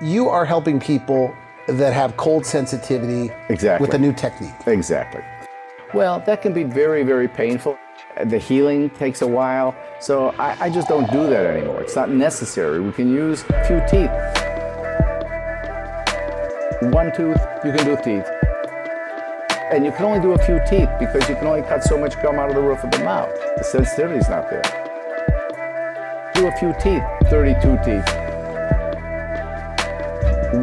You are helping people that have cold sensitivity with a new technique. Exactly. Well, that can be very, very painful. The healing takes a while, so I just don't do that anymore. It's not necessary. We can use a few teeth. One tooth, you can do teeth. And you can only do a few teeth because you can only cut so much gum out of the roof of the mouth. The sensitivity's not there. Do a few teeth, 32 teeth.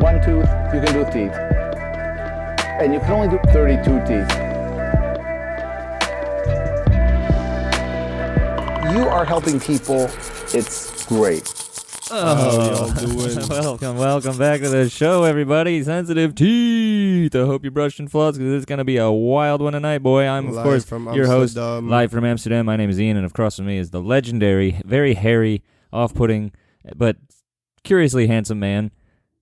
One tooth, you can do teeth. And you can only do 32 teeth. You are helping people. It's great. Welcome back to the show, everybody. Sensitive Teeth. I hope you brushed and flossed because it's going to be a wild one tonight, boy. I'm, of course, your host, live from Amsterdam. My name is Ian, and across from me is the legendary, very hairy, off-putting, but curiously handsome man.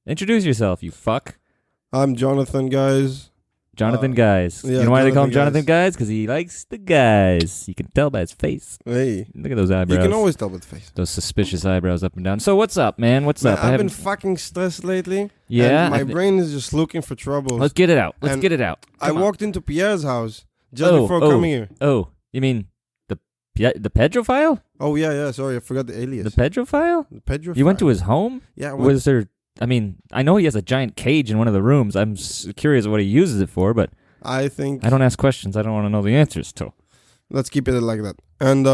Introduce yourself, you fuck. I'm Jonathan, guys. Jonathan Guys. Yeah, you know why they call him Jonathan Guys? Because he likes the guys. You can tell by his face. Hey. Look at those eyebrows. You can always tell by the face. Those suspicious eyebrows up and down. So what's up, man? What's up? I've been fucking stressed lately. Yeah? And my brain is just looking for trouble. Let's get it out. Get it out. I walked into Pierre's house just before coming here. Oh, you mean the Pedro file? Oh, yeah. Sorry, I forgot the alias. The Pedro file? The Pedro file. You went to his home? Yeah. Was there... I mean, I know he has a giant cage in one of the rooms. I'm curious what he uses it for, but... I don't ask questions. I don't want to know the answers to. Let's keep it like that. And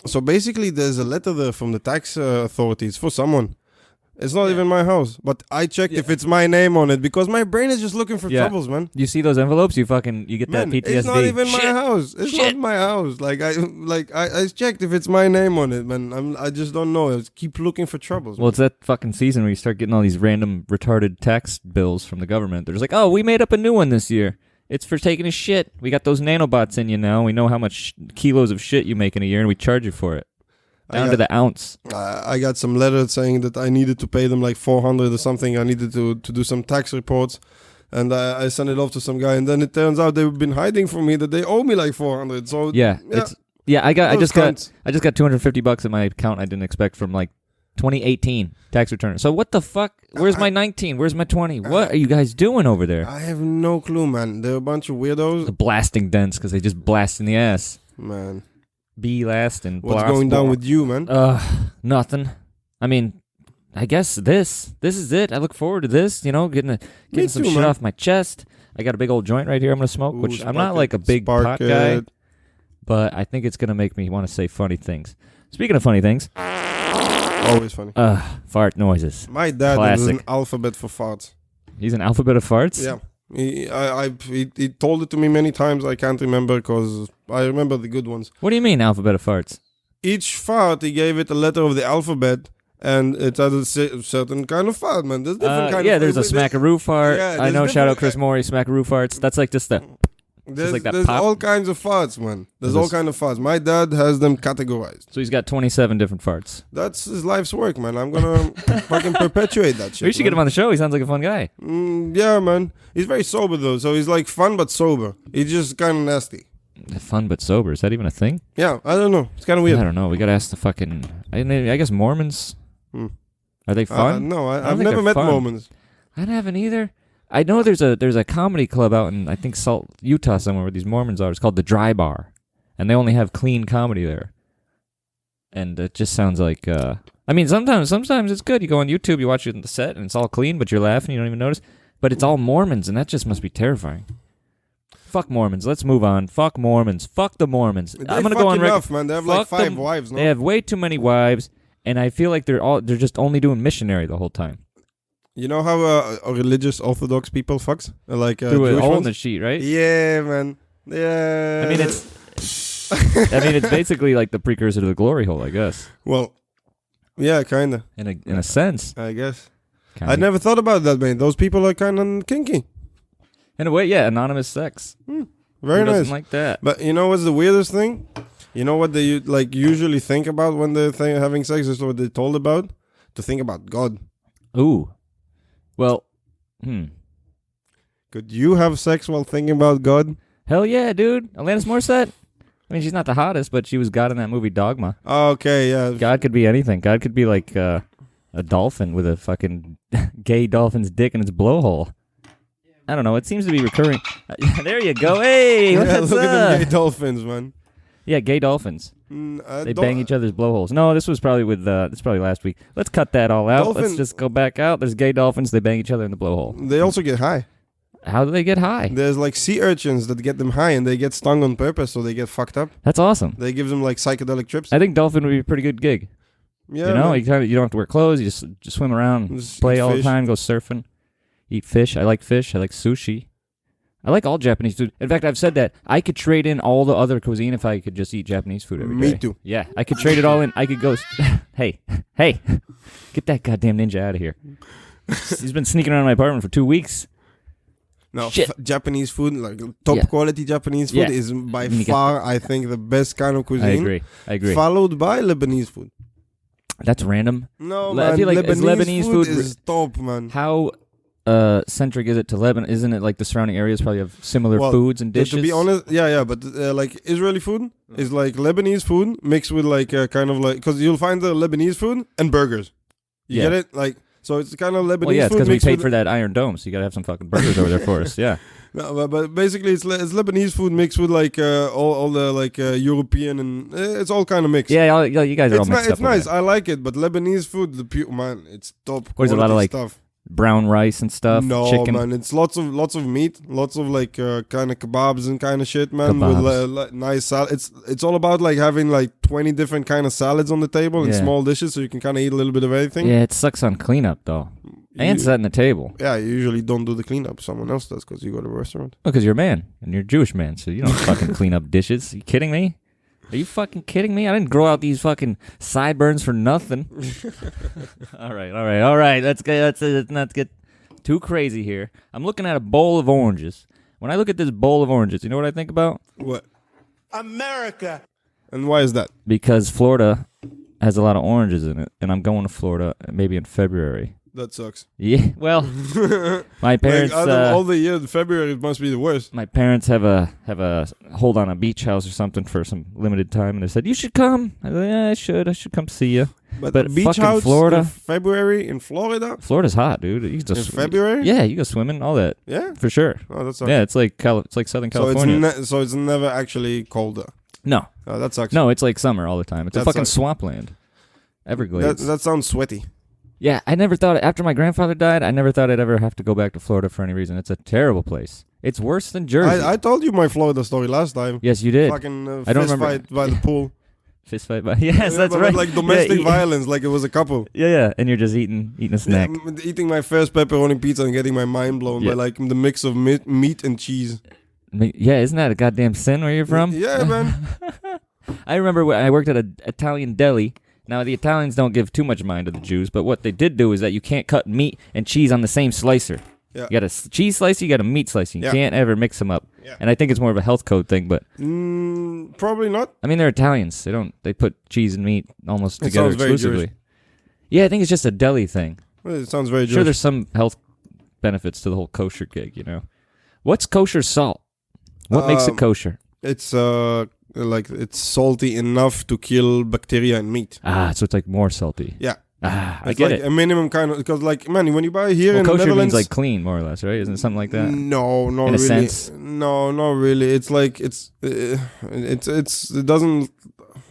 so basically there's a letter there from the tax authorities for someone. It's not even my house, but I checked if it's my name on it because my brain is just looking for troubles, man. You see those envelopes? You get that PTSD. It's not even my house. It's not my house. I checked if it's my name on it, man. I just don't know. I keep looking for troubles. Well, it's that fucking season where you start getting all these random retarded tax bills from the government. They're just like, oh, we made up a new one this year. It's for taking a shit. We got those nanobots in you now. We know how much kilos of shit you make in a year, and we charge you for it. Down to the ounce. I got some letters saying that I needed to pay them like $400 or something. I needed to do some tax reports. And I sent it off to some guy. And then it turns out they've been hiding from me that they owe me like $400. So I just got $250 in my account I didn't expect from like 2018 tax return. So what the fuck? Where's my 19? Where's my 20? What are you guys doing over there? I have no clue, man. They're a bunch of weirdos. The blasting dents because they just blast in the ass. Man. Be last and what's going down with you, man? Nothing. I mean, I guess this is it. I look forward to this, getting some shit off my chest. I got a big old joint right here I'm going to smoke, which I'm not like a big pot guy, but I think it's going to make me want to say funny things. Speaking of funny things. Always funny. Fart noises. My dad Classic. is an alphabet for farts. He's an alphabet of farts? Yeah. He told it to me many times. I can't remember because I remember the good ones. What do you mean, alphabet of farts? Each fart, he gave it a letter of the alphabet, and it had a certain kind of fart, man. There's different kind of there's a smackaroo fart. Yeah, I know, shout out Chris Morey, smackaroo farts. That's like just the... There's all kinds of farts, man. There's all kinds of farts. My dad has them categorized. So he's got 27 different farts. That's his life's work, man. I'm going to fucking perpetuate that shit. We should get him on the show. He sounds like a fun guy. Yeah, man. He's very sober, though. So he's like fun but sober. He's just kind of nasty. Fun but sober. Is that even a thing? Yeah, I don't know. It's kind of weird. I don't know. We got to ask the fucking... I guess Mormons... Are they fun? No, I've never met Mormons. I haven't either. I know there's a comedy club out in, I think, Salt, Utah somewhere where these Mormons are. It's called the Dry Bar. And they only have clean comedy there. And it just sounds like... I mean, sometimes it's good. You go on YouTube, you watch it in the set, and it's all clean, but you're laughing, you don't even notice. But it's all Mormons, and that just must be terrifying. Fuck Mormons. Let's move on. Fuck Mormons. Fuck the Mormons. I'm gonna go on record. Man. They have like 5 wives. No? They have way too many wives, and I feel like they're just only doing missionary the whole time. You know how religious Orthodox people fucks? Like through a Jewish hole in ones? the sheet, right? Yeah, man. Yeah. I mean, it's basically like the precursor to the glory hole, I guess. Well, yeah, kind of. In a sense. I guess. Kinda. I never thought about that, man. Those people are kind of kinky. In a way, yeah, anonymous sex. Very Who nice. doesn't like that? But you know what's the weirdest thing? You know what they usually think about when they're having sex? Is what they're told about? To think about God. Ooh. Well, Could you have sex while thinking about God? Hell yeah, dude. Alanis Morissette. I mean, she's not the hottest, but she was God in that movie Dogma. Okay, yeah. God could be anything. God could be like a dolphin with a fucking gay dolphin's dick in its blowhole. I don't know. It seems to be recurring. There you go. Hey, what's Yeah, look at up? them gay dolphins, man. Yeah, gay dolphins. They bang each other's blowholes. No, this was probably this probably last week. Let's cut that all out. Let's just go back out. There's gay dolphins. They bang each other in the blowhole. They also get high. How do they get high? There's like sea urchins that get them high and they get stung on purpose, so they get fucked up. That's awesome. They give them like psychedelic trips. I think dolphin would be a pretty good gig. Yeah, you know, man. you don't have to wear clothes. You just swim around, Just play eat all the fish. time, go surfing, eat fish. I like fish. I like sushi. I like all Japanese food. In fact, I've said that I could trade in all the other cuisine if I could just eat Japanese food every day. Me too. Yeah, I could trade it all in. I could go. Hey, get that goddamn ninja out of here. He's been sneaking around my apartment for 2 weeks. No, Shit. Japanese food, like top Yeah. quality Japanese food, Yeah. is by You get- far, I think, the best kind of cuisine. I agree. Followed by Lebanese food. That's random. No, I man, feel like is Lebanese Lebanese food food is top, man. How centric is it to Lebanon? Isn't it like the surrounding areas probably have similar Well, foods and dishes? To be honest, yeah, but like Israeli food is like Lebanese food mixed with like kind of like, because you'll find the Lebanese food and burgers. You Yeah. get it? Like, so it's kind of Lebanese Well, yeah, it's food because we mixed paid with for that Iron Dome, so you gotta have some fucking burgers over there for us. Yeah. No, but basically it's Lebanese food mixed with like all the like European and it's all kind of mixed. Yeah, you guys are all It's, mixed up. it's over nice. there. I like it, but Lebanese food, the pure man, it's top. What is it, a lot of, quality like, stuff. Brown rice and stuff. No, chicken. man, it's lots of meat, lots of like kind of kebabs and kind of shit, man. With Kebabs. nice salad. It's all about like having like 20 different kind of salads on the table in Yeah. small dishes, so you can kind of eat a little bit of everything. Yeah, it sucks on cleanup though, and setting the table. Yeah, you usually don't do the cleanup. Someone else does because you go to a restaurant. Oh, because you're a man and you're a Jewish man, so you don't fucking clean up dishes. Are you kidding me? Are you fucking kidding me? I didn't grow out these fucking sideburns for nothing. all right. Let's not get too crazy here. I'm looking at a bowl of oranges. When I look at this bowl of oranges, you know what I think about? What? America. And why is that? Because Florida has a lot of oranges in it, and I'm going to Florida maybe in February. That sucks. Yeah, well, my parents. Like, out of all the years, February must be the worst. My parents have a hold on a beach house or something for some limited time, and they said you should come. I said, yeah, I should come see you. But beach fucking house Florida, in February in Florida Florida's hot, dude. You can in just February. yeah, you go swimming, all that Yeah. for sure. Oh, that sucks. Yeah, it's like Southern California. So it's never actually colder. No, Oh, that sucks. no, it's like summer all the time. It's a That fucking sucks. swampland. Everglades. That sounds sweaty. Yeah, I never thought after my grandfather died, I never thought I'd ever have to go back to Florida for any reason. It's a terrible place. It's worse than Jersey. I told you my Florida story last time. Yes, you did. Fucking I don't fist remember. fight by the pool. Fist fight, but yes, that's but right. Like domestic Yeah, violence, like it was a couple. Yeah, and you're just eating a snack. Yeah, eating my first pepperoni pizza and getting my mind blown by like the mix of meat and cheese. Yeah, isn't that a goddamn sin where you're from? Yeah, man. I remember when I worked at an Italian deli. Now, the Italians don't give too much mind to the Jews, but what they did do is that you can't cut meat and cheese on the same slicer. Yeah. You got a cheese slicer, you got a meat slicer. You can't ever mix them up. Yeah. And I think it's more of a health code thing, but Probably not. I mean, they're Italians. They put cheese and meat almost It together sounds very exclusively. Jewish. Yeah, I think it's just a deli thing. Well, it sounds very Sure, Jewish. there's some health benefits to the whole kosher gig, you know. What's kosher salt? What makes it kosher? It's like it's salty enough to kill bacteria in meat. Ah, so it's like more salty. Yeah. Ah, I It's get like it. a minimum kind of, because like, man, when you buy here Well, in the kosher Netherlands, means like clean, more or less, right? Isn't it something like that? no, not In a really. sense. No, not really. It's like it doesn't.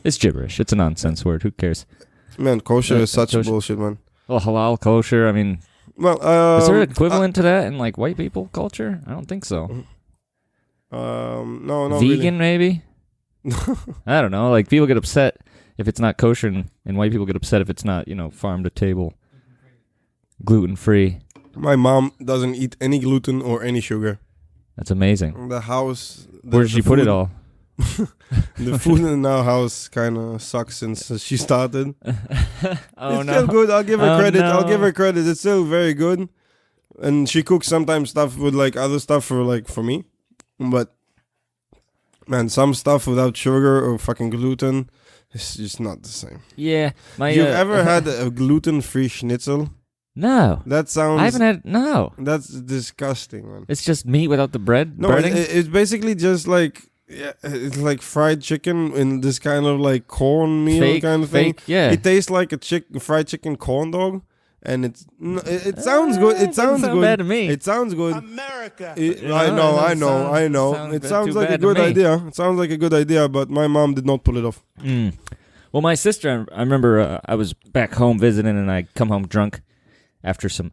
It's gibberish. It's a nonsense word. Who cares? Man, kosher is such kosher. bullshit, man. Well, halal, kosher. I mean, Well, is there an equivalent to that in like white people culture? I don't think so. No, not Vegan, maybe. I don't know. Like people get upset if it's not kosher, and white people get upset if it's not, farm to table, gluten free. My mom doesn't eat any gluten or any sugar. That's amazing. The house. Where did she put it all? The food in our house kind of sucks since she started. Oh It's no! still good. I'll give her Oh, credit. no. I'll give her credit. It's still very good. And she cooks sometimes stuff with like other stuff for me. But man, some stuff without sugar or fucking gluten, it's just not the same. Yeah, my. You've ever had a gluten-free schnitzel? No, That sounds. I haven't had. No, That's disgusting, man. it's just meat without the bread. No, breading. it's basically just like Yeah, it's like fried chicken in this kind of like cornmeal Fake, kind of thing. fake, yeah. It tastes like a fried chicken corn dog, and it sounds good. It sounds sound good. bad to me. It sounds good. America. I know. It sounds like a bad to good me. idea. It sounds like a good idea, but my mom did not pull it off. Well, my sister, I remember I was back home visiting, and I come home drunk after some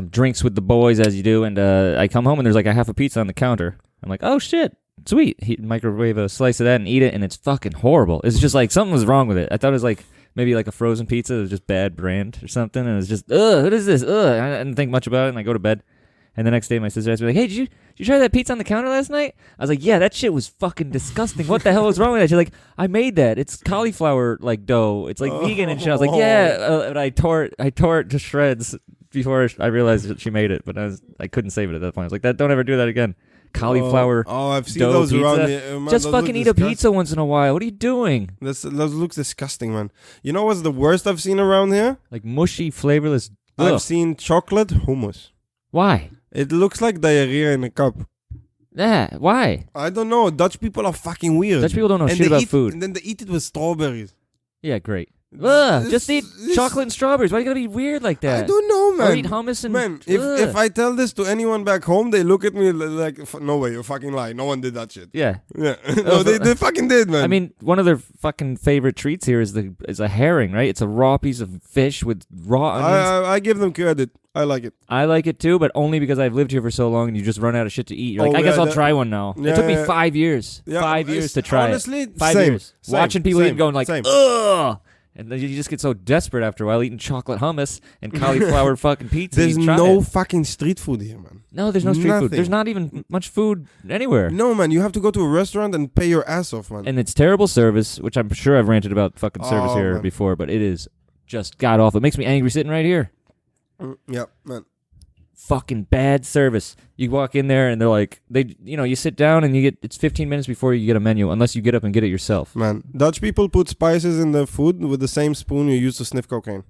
drinks with the boys, as you do, and I come home, and there's like a half a pizza on the counter. I'm like, oh, shit, sweet. Microwave a slice of that and eat it, and it's fucking horrible. It's just like something was wrong with it. I thought it was like maybe like a frozen pizza. It was just bad brand or something, and it was just, what is this? I didn't think much about it, and I go to bed. And the next day, my sister asked me, like, hey, did you try that pizza on the counter last night? I was like, yeah, that shit was fucking disgusting. What the hell was wrong with that? She's like, I made that. It's cauliflower, like, dough. It's, like, vegan and shit. I was like, yeah. And I tore it to shreds before I realized that she made it. But I couldn't save it at that point. I was like, don't ever do that again. Cauliflower I've seen dough those pizza. around here. Man, Just those fucking look eat a disgusting. pizza once in a while. What are you doing? Those looks disgusting, man. You know what's the worst I've seen around here? Like mushy, flavorless. I've Ugh. seen chocolate hummus. Why? It looks like diarrhea in a cup. Yeah, why? I don't know. Dutch people are fucking weird. Dutch people don't know And shit they about eat, food. And then they eat it with strawberries. Yeah, great. Ugh, just eat This- chocolate and strawberries. Why are you gotta be weird like that? I don't know, man. Or eat hummus and Man, ugh. if I tell this to anyone back home, they look at me like, no way, you're fucking lying. No one did that shit. Yeah. Yeah. No, they fucking did, man. I mean, one of their fucking favorite treats here is a herring, right? It's a raw piece of fish with raw onions. I give them credit. I like it. I like it too, but only because I've lived here for so long and you just run out of shit to eat. You're like, Oh, I guess yeah, I'll try one now. yeah, it took me yeah. 5 years. Yeah, 5 years it's- to try honestly, it. 5 same, years. same, Watching people eat same, and going like, same. ugh! And then you just get so desperate after a while eating chocolate hummus and cauliflower fucking pizza. There's You try no it. fucking street food here, man. No, there's no street nothing. food. There's not even much food anywhere. No, man. You have to go to a restaurant and pay your ass off, man. And it's terrible service, which I'm sure I've ranted about fucking service Oh, here man. before, but it is just god awful. It makes me angry sitting right here. Yeah, man. Fucking bad service. You walk in there and they're like, you sit down and it's 15 minutes before you get a menu, unless you get up and get it yourself. Man, Dutch people put spices in their food with the same spoon you use to sniff cocaine.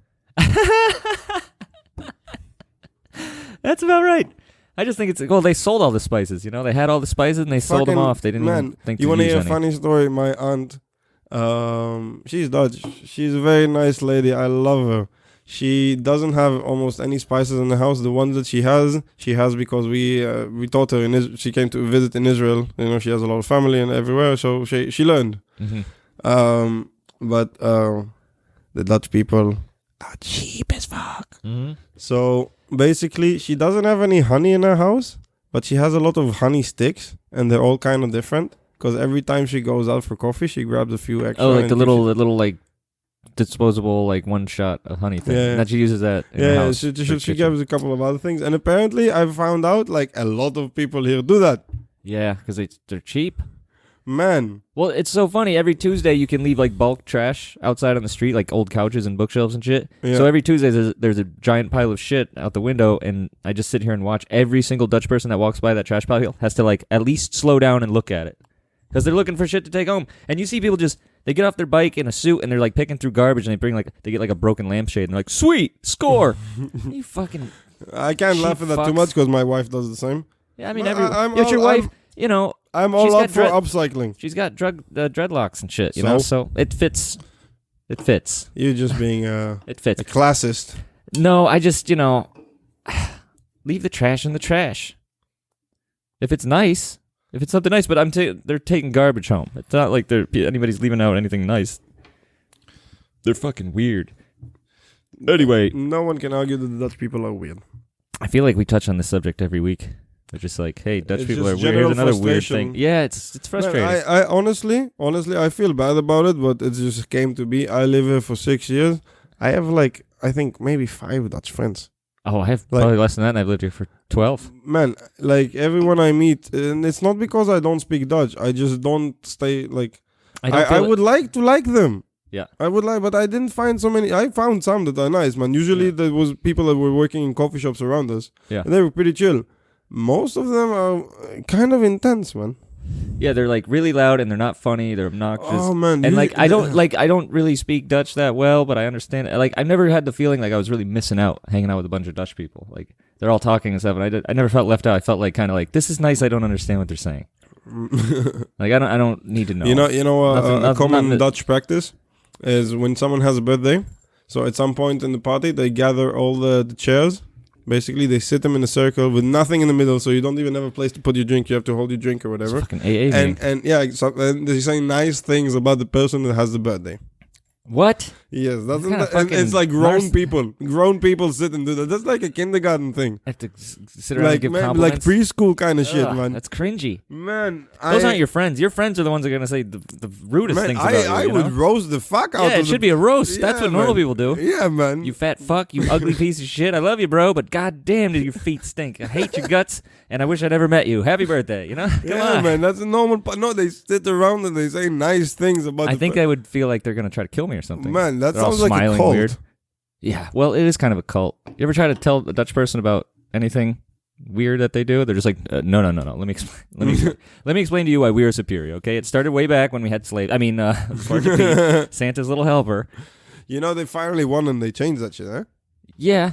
That's about right. I just think they sold all the spices, they had all the spices and they sold them Fucking- off. They didn't even think you to wanna use hear any. a funny story? My aunt, she's Dutch. She's a very nice lady. I love her. She doesn't have almost any spices in the house. The ones that she has because we taught her. She came to visit in Israel. She has a lot of family and everywhere, so she learned. Mm-hmm. But the Dutch people are cheap as fuck. Mm-hmm. So basically, she doesn't have any honey in her house, but she has a lot of honey sticks, and they're all kind of different. Because every time she goes out for coffee, she grabs a few extra. Oh, like and the little like disposable like one shot of honey thing. Yeah. That she uses that in her Yeah, house. she for gives kitchen. a couple of other things, and apparently I found out like a lot of people here do that. Yeah, because they're cheap. Man, Well, it's so funny. Every Tuesday you can leave like bulk trash outside on the street, like old couches and bookshelves and shit. Yeah. So every Tuesday there's a giant pile of shit out the window, and I just sit here and watch. Every single Dutch person that walks by that trash pile has to like at least slow down and look at it, because they're looking for shit to take home. And you see people they get off their bike in a suit and they're like picking through garbage, and they get like a broken lampshade and they're like, sweet, score. You fucking I can't Cheap laugh at that too fucks. much because my wife does the same. yeah. I mean, Well, I'm it's your all- wife. I'm She's all got up for upcycling. she's got dreadlocks and shit. So? So it fits. It fits. You're just being It fits. a classist. No, I just, leave the trash in the trash. If it's nice, if it's something nice, but they're taking garbage home. It's not like anybody's leaving out anything nice. They're fucking weird. Anyway, No one can argue that the Dutch people are weird. I feel like we touch on this subject every week. We're just like, hey, Dutch It's people are just weird. Here's general another weird frustration. thing. Yeah, it's frustrating. Man, I honestly, I feel bad about it, but it just came to be. I live here for 6 years. I have I think maybe 5 Dutch friends. Oh, I have Like- probably less than that, and I've lived here for 12. Man, everyone I meet, and it's not because I don't speak Dutch. I just don't stay I would like to like them. Yeah. I would like, but I didn't find so many. I found some that are nice, man. Usually there was people that were working in coffee shops around us. Yeah. And they were pretty chill. Most of them are kind of intense, man. Yeah, they're like really loud and they're not funny. They're obnoxious. Oh man. And I don't really speak Dutch that well, but I understand. Like I've never had the feeling like I was really missing out hanging out with a bunch of Dutch people. Like they're all talking and stuff, and I never felt left out. I felt like kind of like, this is nice. I don't understand what they're saying. Like I don't need to know. You know, Nothing- a common nothing- Dutch practice is when someone has a birthday. So at some point in the party, they gather all the chairs. Basically, they sit them in a circle with nothing in the middle, so you don't even have a place to put your drink. You have to hold your drink or It's whatever. fucking AA meeting. And they say nice things about the person that has the birthday. What? Yes, that's What kind of fucking it's like grown narciss- people. Grown people sit and do that. That's like a kindergarten thing. I have to sit around and Like give man, like compliments. preschool kind of shit, Ugh, man. That's cringy. Man, Those aren't your friends. Your friends are the ones that are gonna say the rudest things about you. I you would know? roast the fuck out Yeah, of it should be a roast. That's Yeah, what normal man. people do. Yeah, man. You fat fuck, you ugly piece of shit. I love you, bro, but goddamn, do your feet stink. I hate your guts, and I wish I'd ever met you. Happy birthday, you know? Come yeah, on. man, that's a normal. No, they sit around and they say nice things about. I think I would feel like they're gonna try to kill me or something. Man, that They're all sounds like a smiling cult. weird. Yeah, well, it is kind of a cult. You ever try to tell a Dutch person about anything weird that they do? They're just like, no. Let me explain. Let me explain to you why we are superior. Okay, it started way back when we had slaves. I mean, Lord to Pete, Santa's little helper. You know, they finally won and they changed that shit, huh? Yeah,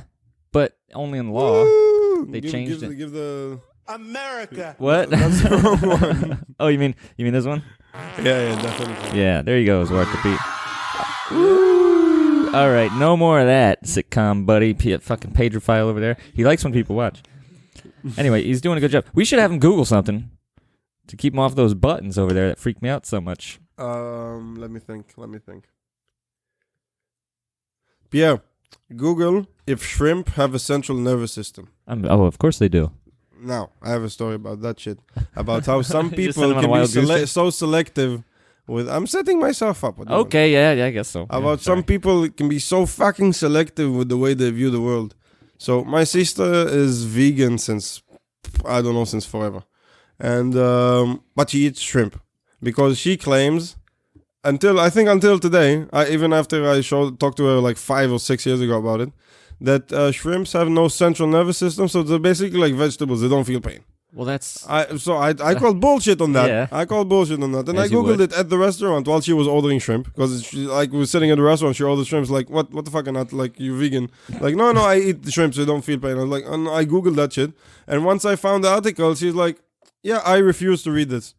but only in law. Woo! They changed it. Give the. America. What? That's the wrong one. Oh, you mean this one? Yeah, definitely. Yeah, there you go, Lord to Pete. Woo! All right, no more of that, sitcom buddy. Fucking Pedrophile over there. He likes when people watch. Anyway, he's doing a good job. We should have him Google something to keep him off those buttons over there that freak me out so much. Let me think. Pierre, Google if shrimp have a central nervous system. Oh, of course they do. Now, I have a story about that shit. About how some You just sent people him on a can be wild goose chase? so selective with... I'm setting myself up. What do you want? Okay, yeah, I guess so. Yeah, About some sorry. people can be so fucking selective with the way they view the world. So my sister is vegan since forever. And but she eats shrimp because she claims until today, even after I talked to her like 5 or 6 years ago about it, that shrimps have no central nervous system, so they're basically like vegetables. They don't feel pain. Well, that's... I called bullshit on that. Yeah. I called bullshit on that. And As I you Googled would. it at the restaurant while she was ordering shrimp. Because we were sitting at the restaurant, she ordered shrimps. Like, what the fuck? I'm not like, you vegan. Like, no, I eat the shrimp so I don't feel pain. I was like, oh, no, I Googled that shit. And once I found the article, she's like, yeah, I refuse to read this.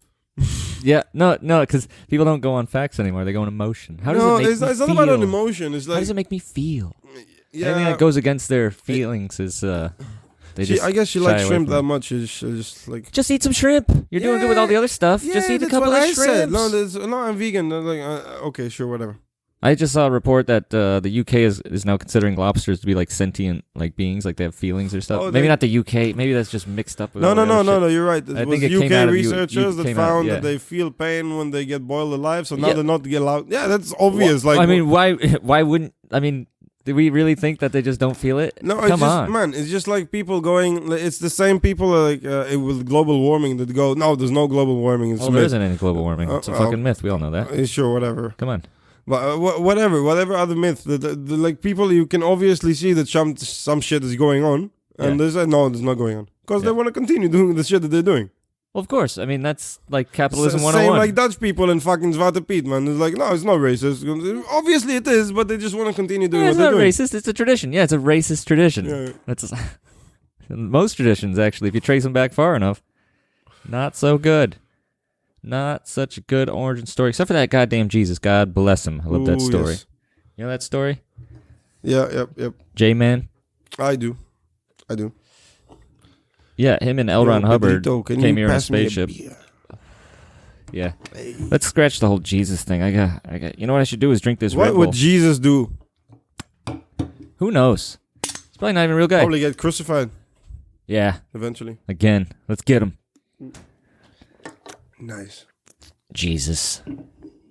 Yeah, no, because people don't go on facts anymore. They go on emotion. How does it make it's me not feel? about an emotion. It's How like, does it make me feel? yeah. Anything that goes against their feelings is... I guess she shy likes away shrimp from that it. much. She's just like... Just eat some shrimp. You're doing good with all the other stuff. Just eat a that's couple what of I said. shrimps. No, I'm vegan. I'm like, okay, sure, whatever. I just saw a report that the UK is now considering lobsters to be like sentient like beings, like they have feelings or stuff. Oh, Maybe they- not the UK. Maybe that's just mixed up with No, all the other shit. no, you're right. It I was think it came UK out of researchers that came out, found yeah. that they feel pain when they get boiled alive, so now Yeah. they're not get allowed. Yeah, that's obvious. I mean, why wouldn't... I mean, do we really think that they just don't feel it? no, Come it's just, on. man, it's just like people going, it's the same people with global warming that go, no, there's no global warming. It's Oh, a there myth." isn't any global warming. It's a fucking myth. We all know that. Sure, whatever. Come on. But whatever other myth, the like people, you can obviously see that some shit is going on, and Yeah. they say, no, there's not going on. Because Yeah. they want to continue doing the shit that they're doing. Well, of course. I mean, that's like capitalism Same 101. like Dutch people in fucking Zwarte Piet, man. It's like, no, it's not racist. Obviously it is, but they just want to continue doing Yeah, what it's they're not doing. racist. It's a tradition. Yeah, it's a racist tradition. Yeah. That's most traditions, actually, if you trace them back far enough. Not so good. Not such a good origin story, except for that goddamn Jesus. God bless him. I love that Ooh, story. yes. You know that story? Yeah, yep. J-Man? I do. Yeah, him and L. Ron Yo, Hubbard Pedrito, can came you here in a pass me spaceship. beer? Yeah. Let's scratch the whole Jesus thing. I got. You know what I should do is drink this Red What Bull. would Jesus do? Who knows? He's probably not even a real guy. Probably get crucified Yeah. eventually. Again. Let's get him. Nice. Jesus.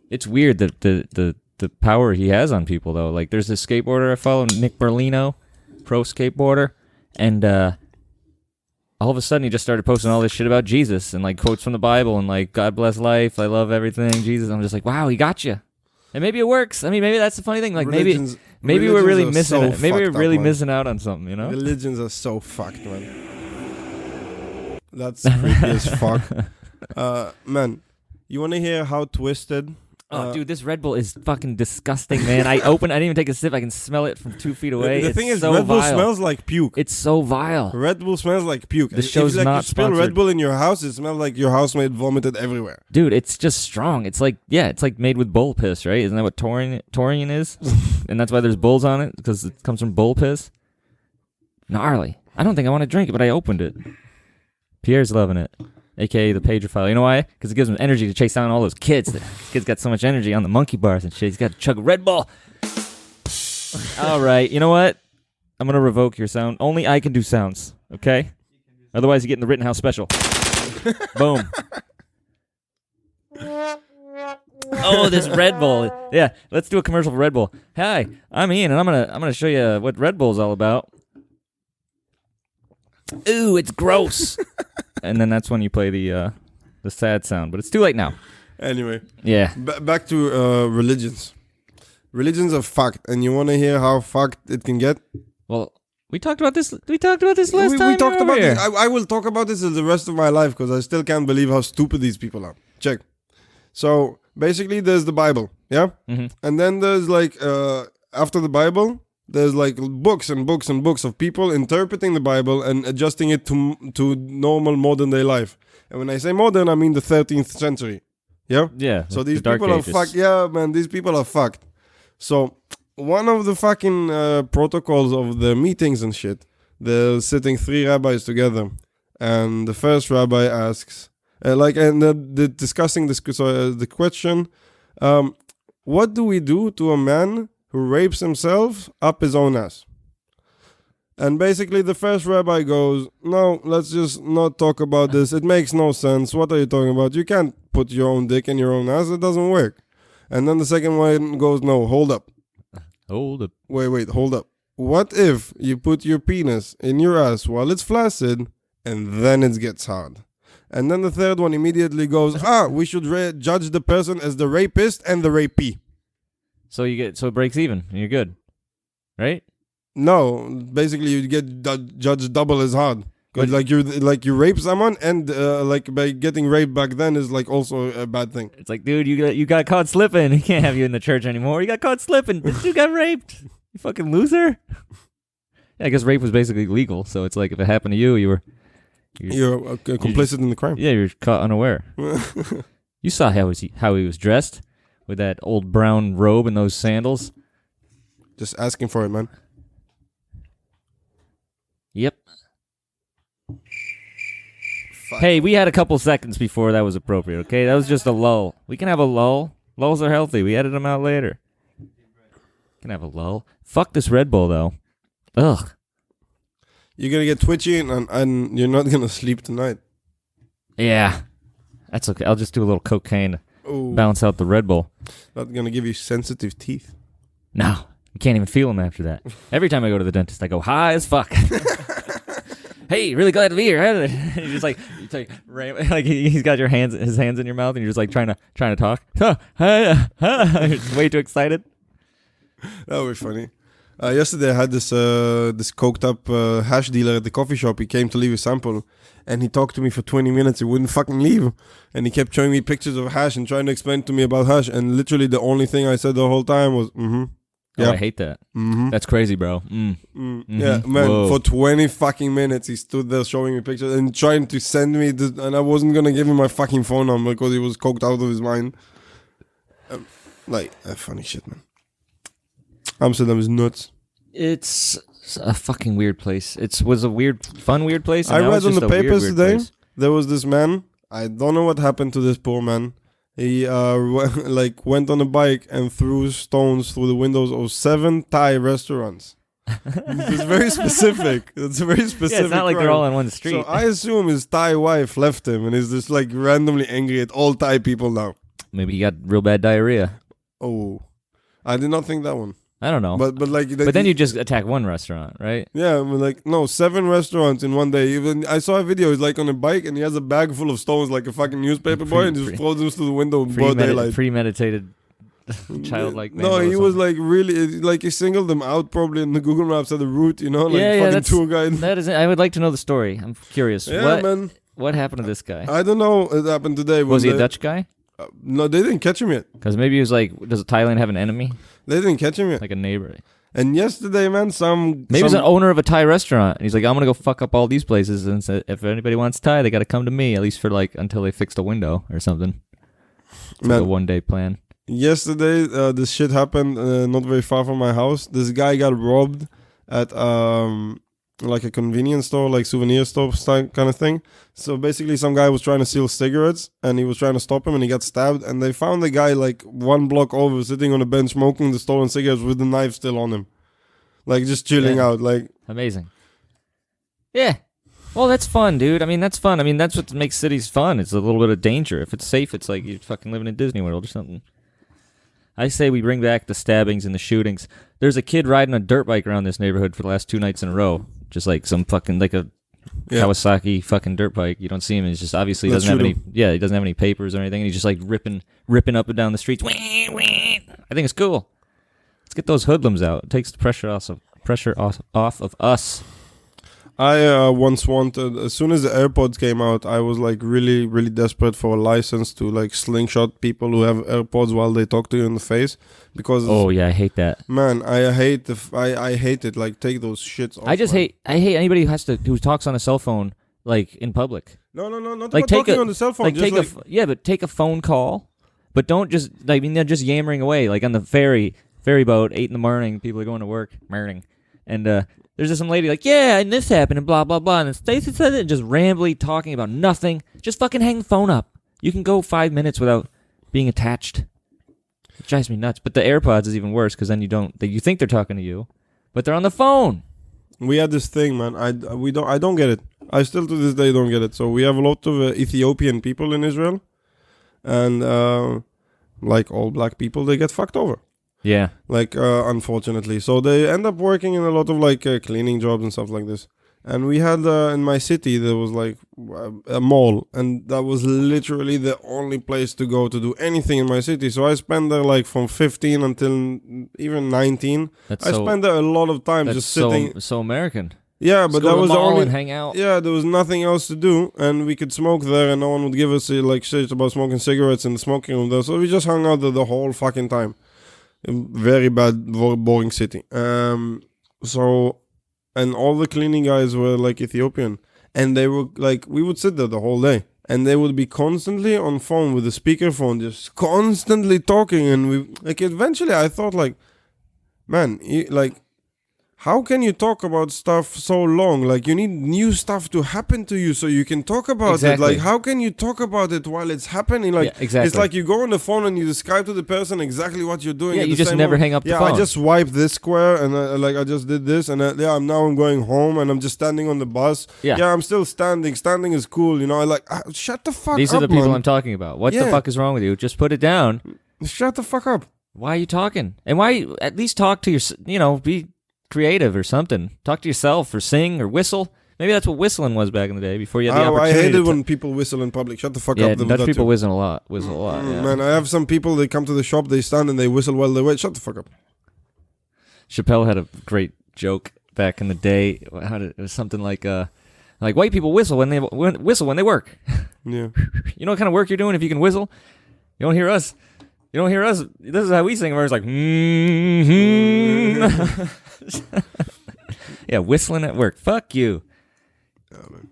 It's weird that the power he has on people though. Like there's this skateboarder I follow, Nick Berlino, pro skateboarder, and all of a sudden he just started posting all this shit about Jesus and like quotes from the Bible and like God bless life, I love everything, Jesus. I'm just like, wow, he got you. And maybe it works. I mean, maybe that's the funny thing. Like maybe we're really religions are missing so it. Maybe we're fucked up, really man. missing out on something, you know? Religions are so fucked, man. That's creepy as fuck. Man, you want to hear how twisted Oh, dude, this Red Bull is fucking disgusting, man. I didn't even take a sip. I can smell it from 2 feet away. The It's thing is, so Red Bull vile. smells like puke. It's so vile. Red Bull smells like puke. This If show's like not you spill Red sponsored. Bull in your house, it smells like your housemate vomited everywhere. Dude, it's just strong. It's like, it's like made with bull piss, right? Isn't that what taurine is? And that's why there's bulls on it, because it comes from bull piss. Gnarly. I don't think I want to drink it, but I opened it. Pierre's loving it, a.k.a. the Pedrophile. You know why? Because it gives him energy to chase down all those kids. The kids got so much energy on the monkey bars and shit. He's got to chug a Red Bull. All right, you know what? I'm going to revoke your sound. Only I can do sounds, okay? Otherwise, you get in the Rittenhouse special. Boom. Oh, this Red Bull. Yeah, let's do a commercial for Red Bull. Hi, I'm Ian, and I'm gonna show you what Red Bull's all about. Ooh, it's gross. And then that's when you play the sad sound, but it's too late now. Anyway, Yeah. back to religions. Religions are fucked, and you want to hear how fucked it can get? Well, we talked about this. We talked about this last time. We talked you were about here. this. I will talk about this the rest of my life because I still can't believe how stupid these people are. Check. So basically, there's the Bible, yeah, and then there's like after the Bible, there's like books and books and books of people interpreting the Bible and adjusting it to normal modern day life. And when I say modern, I mean the 13th century. Yeah. Yeah. So the these Dark people are Ages. fucked. Yeah, man, these people are fucked. So one of the fucking protocols of the meetings and shit, they're sitting 3 rabbis together, and the first rabbi asks, they're discussing this. So the question, what do we do to a man who rapes himself up his own ass? And basically the first rabbi goes, no, let's just not talk about this. It makes no sense. What are you talking about? You can't put your own dick in your own ass. It doesn't work. And then the second one goes, no, hold up. Hold up. Wait, hold up. What if you put your penis in your ass while it's flaccid and then it gets hard? And then the third one immediately goes, we should judge the person as the rapist and the rapee. So it breaks even, and you're good, right? No, basically you get judged double as hard. But- you rape someone, and by getting raped back then is like also a bad thing. It's like, dude, you got caught slipping. He can't have you in the church anymore. You got caught slipping. This dude got raped. You fucking loser. Yeah, I guess rape was basically legal. So it's like if it happened to you, you're complicit in the crime. Yeah, you're caught unaware. You saw how he was dressed with that old brown robe and those sandals. Just asking for it, man. Yep. Hey, we had a couple seconds before that was appropriate, okay? That was just a lull. We can have a lull. Lulls are healthy. We edit them out later. Can have a lull. Fuck this Red Bull, though. Ugh. You're gonna get twitchy and you're not gonna sleep tonight. Yeah. That's okay. I'll just do a little cocaine to Ooh, balance out the Red Bull. not gonna give you sensitive teeth. No. You can't even feel them after that. Every time I go to the dentist, I go high as fuck. Hey, really glad to be here. You're just like he's got his hands in your mouth, and you're just like trying to talk. You're just way too excited. That would be funny. Yesterday I had this coked up hash dealer at the coffee shop. He came to leave a sample, and he talked to me for 20 minutes. He wouldn't fucking leave, and he kept showing me pictures of hash and trying to explain to me about hash. And literally the only thing I said the whole time was, Yeah. Yeah. I hate that. mm-hmm. That's crazy, bro. Yeah, man, Whoa. for 20 fucking minutes he stood there showing me pictures and trying to send me and I wasn't gonna give him my fucking phone number because he was coked out of his mind. Funny shit, man. Amsterdam is nuts. It's a fucking weird place. It was a weird place. And I now read it's on just the a weird, papers weird today, place. there was this man, I don't know what happened to this poor man. He went on a bike and threw stones through the windows of 7 Thai restaurants. It's very specific. It's a very specific. Yeah, it's not like they're crime. all on one street. So I assume his Thai wife left him and is just like randomly angry at all Thai people now. Maybe he got real bad diarrhea. Oh, I did not think that one. I don't know. But then you just attack one restaurant, right? Yeah, I mean, no, 7 restaurants in one day. Even I saw a video. He's like on a bike and he has a bag full of stones, like a fucking newspaper boy, and just throws them through the window in broad daylight. Premeditated, childlike. No, he was like really like he singled them out probably in the Google Maps at the route, like fucking that's tour guide. That is. I would like to know the story. I'm curious. Yeah, man. What happened to this guy? I don't know. It happened today. Was he a Dutch guy? No, they didn't catch him yet. Because maybe he was like, does Thailand have an enemy? They didn't catch him yet. Like a neighbor. And yesterday, man, Maybe he's an owner of a Thai restaurant. And he's like, I'm going to go fuck up all these places. And so if anybody wants Thai, they got to come to me, at least for like until they fixed a window or something. It's like a 1-day plan. Yesterday, this shit happened not very far from my house. This guy got robbed at like a convenience store, like souvenir store kind of thing. So basically, some guy was trying to steal cigarettes, and he was trying to stop him, and he got stabbed. And they found the guy like 1 block over, sitting on a bench, smoking the stolen cigarettes with the knife still on him, like just chilling out. Like amazing. Yeah. Well, that's fun, dude. I mean, that's fun. I mean, that's what makes cities fun. It's a little bit of danger. If it's safe, it's like you're fucking living in Disney World or something. I say we bring back the stabbings and the shootings. There's a kid riding a dirt bike around this neighborhood for the last 2 nights in a row. Just like some fucking, like a Kawasaki fucking dirt bike. You don't see him. He's just obviously he doesn't have any. Yeah, he doesn't have any papers or anything. And he's just like ripping up and down the streets. I think it's cool. Let's get those hoodlums out. It takes the pressure off of us. I once wanted, as soon as the AirPods came out, I was like really, really desperate for a license to like slingshot people who have AirPods while they talk to you in the face, because I hate that. Man, I hate I hate it. Like, take those shits off. I hate anybody who talks on a cell phone like in public. No, not like about talking on the cell phone. Like just but take a phone call, but don't just they're just yammering away like on the ferry boat, 8 a.m. People are going to work, and there's just some lady like, yeah, and this happened, and blah, blah, blah. And Stacey said it, and just rambly talking about nothing. Just fucking hang the phone up. You can go 5 minutes without being attached. It drives me nuts. But the AirPods is even worse, because then you think they're talking to you, but they're on the phone. We had this thing, man. I don't get it. I still to this day don't get it. So we have a lot of Ethiopian people in Israel, and like all black people, they get fucked over. Yeah. Like, unfortunately. So they end up working in a lot of, like, cleaning jobs and stuff like this. And we had, in my city, there was, like, a mall. And that was literally the only place to go to do anything in my city. So I spent there, like, from 15 until even 19. I spent there a lot of time just sitting. So American. Yeah, but that was the only... and hang out. Yeah, there was nothing else to do. And we could smoke there, and no one would give us, like, shit about smoking cigarettes in the smoking room there. So we just hung out there the whole fucking time. Very bad, boring city. So, and all the cleaning guys were like Ethiopian, and they were like, we would sit there the whole day, and they would be constantly on phone with the speakerphone, just constantly talking. And we like eventually, I thought like, man, like, how can you talk about stuff so long? Like, you need new stuff to happen to you so you can talk about it. Like, how can you talk about it while it's happening? Like, it's like you go on the phone and you describe to the person exactly what you're doing. Yeah, you just never hang up the phone. Yeah, I just swiped this square and I just did this. And I'm going home and I'm just standing on the bus. Yeah, I'm still standing. Standing is cool, you know. I like, shut the fuck up, These are the people I'm talking about. What the fuck is wrong with you? Just put it down. Shut the fuck up. Why are you talking? And why at least talk to your, be creative or something. Talk to yourself or sing or whistle. Maybe that's what whistling was back in the day before you had the opportunity. I hated when people whistle in public. Shut the fuck up. Yeah, Dutch people whistle a lot. Yeah. Man, I have some people, they come to the shop, they stand and they whistle while they wait. Shut the fuck up. Chappelle had a great joke back in the day. It was something like white people whistle when they work. Yeah. You know what kind of work you're doing if you can whistle? You don't hear us. This is how we sing. Where it's like, yeah, whistling at work. Fuck you. Yeah, man.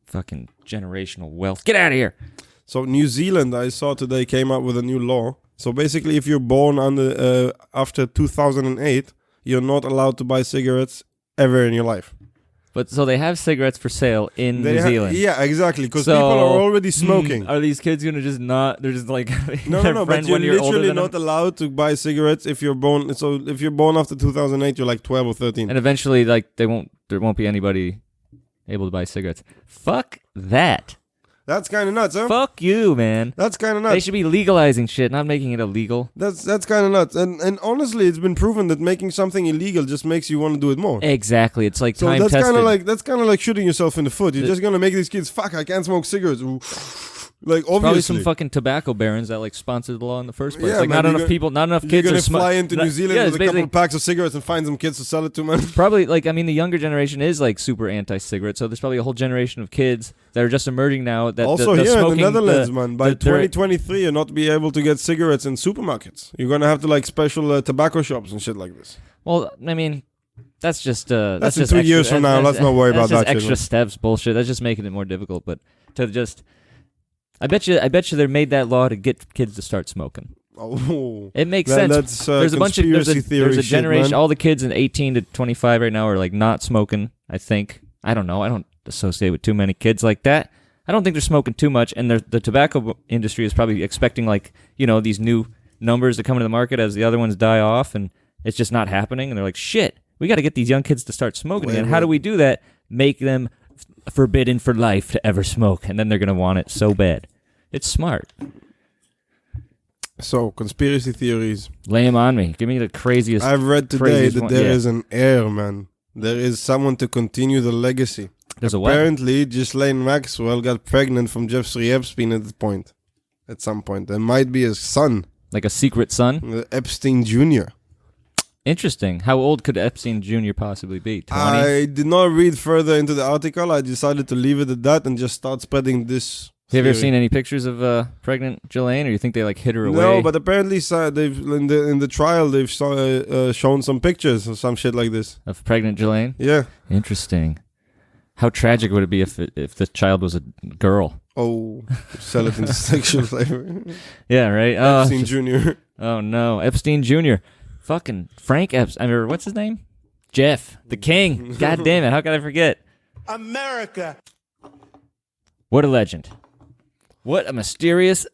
Fucking generational wealth. Get out of here. So New Zealand, I saw today, came up with a new law. So basically, if you're born after 2008, you're not allowed to buy cigarettes ever in your life. But so they have cigarettes for sale in New Zealand. Yeah, exactly. Because people are already smoking. Are these kids gonna just not? They're just like no. But you're literally not allowed to buy cigarettes if you're born. So if you're born after 2008, you're like 12 or 13. And eventually, like there won't be anybody able to buy cigarettes. Fuck that. That's kind of nuts, huh? Fuck you, man. That's kind of nuts. They should be legalizing shit, not making it illegal. That's kind of nuts. And honestly, it's been proven that making something illegal just makes you want to do it more. Exactly. It's like time tested. That's kind of like shooting yourself in the foot. You're just gonna make these kids, fuck, I can't smoke cigarettes. Like Probably obviously. some fucking tobacco barons that like sponsored the law in the first place. Yeah, like man, not enough people, not enough You're kids gonna are fly into New Zealand yeah, with it's a couple basically- of packs of cigarettes and find some kids to sell it to, man. Probably like I mean the younger generation is like super anti-cigarette, so there's probably a whole generation of kids that are just emerging now that Also the here in the smoking, Netherlands, man, by they're- 2023, you're not be able to get cigarettes in supermarkets. You're gonna have to like special tobacco shops and shit like this. Well, I mean, that's just That's in just 2 extra, years from now. Let's not worry that's about just that shit, extra man. steps bullshit. That's just making it more difficult. But to just, I bet you they made that law to get kids to start smoking. Oh, It makes sense. That's There's a bunch of conspiracy theory there's a shit, generation. man. All the kids in 18 to 25 right now are like not smoking. I think. I don't know. I don't associate with too many kids like that. I don't think they're smoking too much, and the tobacco industry is probably expecting like these new numbers to come into the market as the other ones die off, and it's just not happening. And they're like, shit, we got to get these young kids to start smoking again. How do we do that? Make them forbidden for life to ever smoke, and then they're gonna want it so bad. It's smart. So conspiracy theories. Lay them on me. Give me the craziest. I've read today craziest that one- there yeah. is an heir, man. There is someone to continue the legacy. There's a what? Apparently, Ghislaine Maxwell got pregnant from Jeffrey Epstein at some point. There might be a son, Like a secret son. Epstein Jr. Interesting. How old could Epstein Jr. possibly be? 20? I did not read further into the article. I decided to leave it at that and just start spreading this. Have you ever theory. seen any pictures of pregnant Ghislaine, or you think they like hid her away? No, but apparently they've in the trial they've shown some pictures or some shit like this. Of pregnant Ghislaine? Yeah. Interesting. How tragic would it be if the child was a girl? Oh, sell it into sexual slavery. Yeah, right. Epstein Jr. Oh no, Epstein Jr. Fucking Frank Epstein. Or what's his name? Jeff, the king. God damn it! How could I forget? America. What a legend. What a mysterious,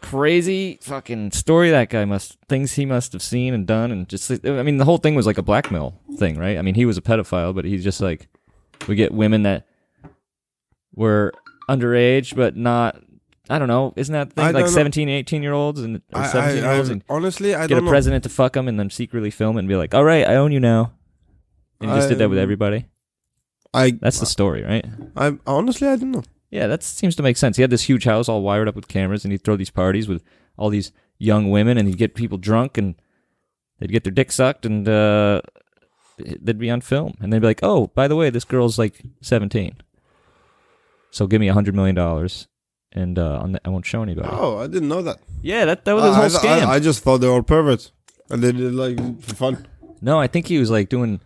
crazy fucking story that guy things he must have seen and done, and just I mean the whole thing was like a blackmail thing, right? I mean he was a pedophile, but he's just like we get women that were underage but not. I don't know. Isn't that thing like 17, 18-year-olds and 17-year-olds and honestly, I get don't a know. president to fuck them and then secretly film it and be like, "All right, I own you now." And he just did that with everybody. That's the story, right? I honestly, I don't know. Yeah, that seems to make sense. He had this huge house all wired up with cameras, and he'd throw these parties with all these young women, and he'd get people drunk, and they'd get their dick sucked, and they'd be on film. And they'd be like, "Oh, by the way, this girl's like 17. So give me $100 million, and I won't show anybody." Oh, I didn't know that. Yeah, that was his whole scam. I just thought they were perverts, and they did it like for fun. No, I think he was like doing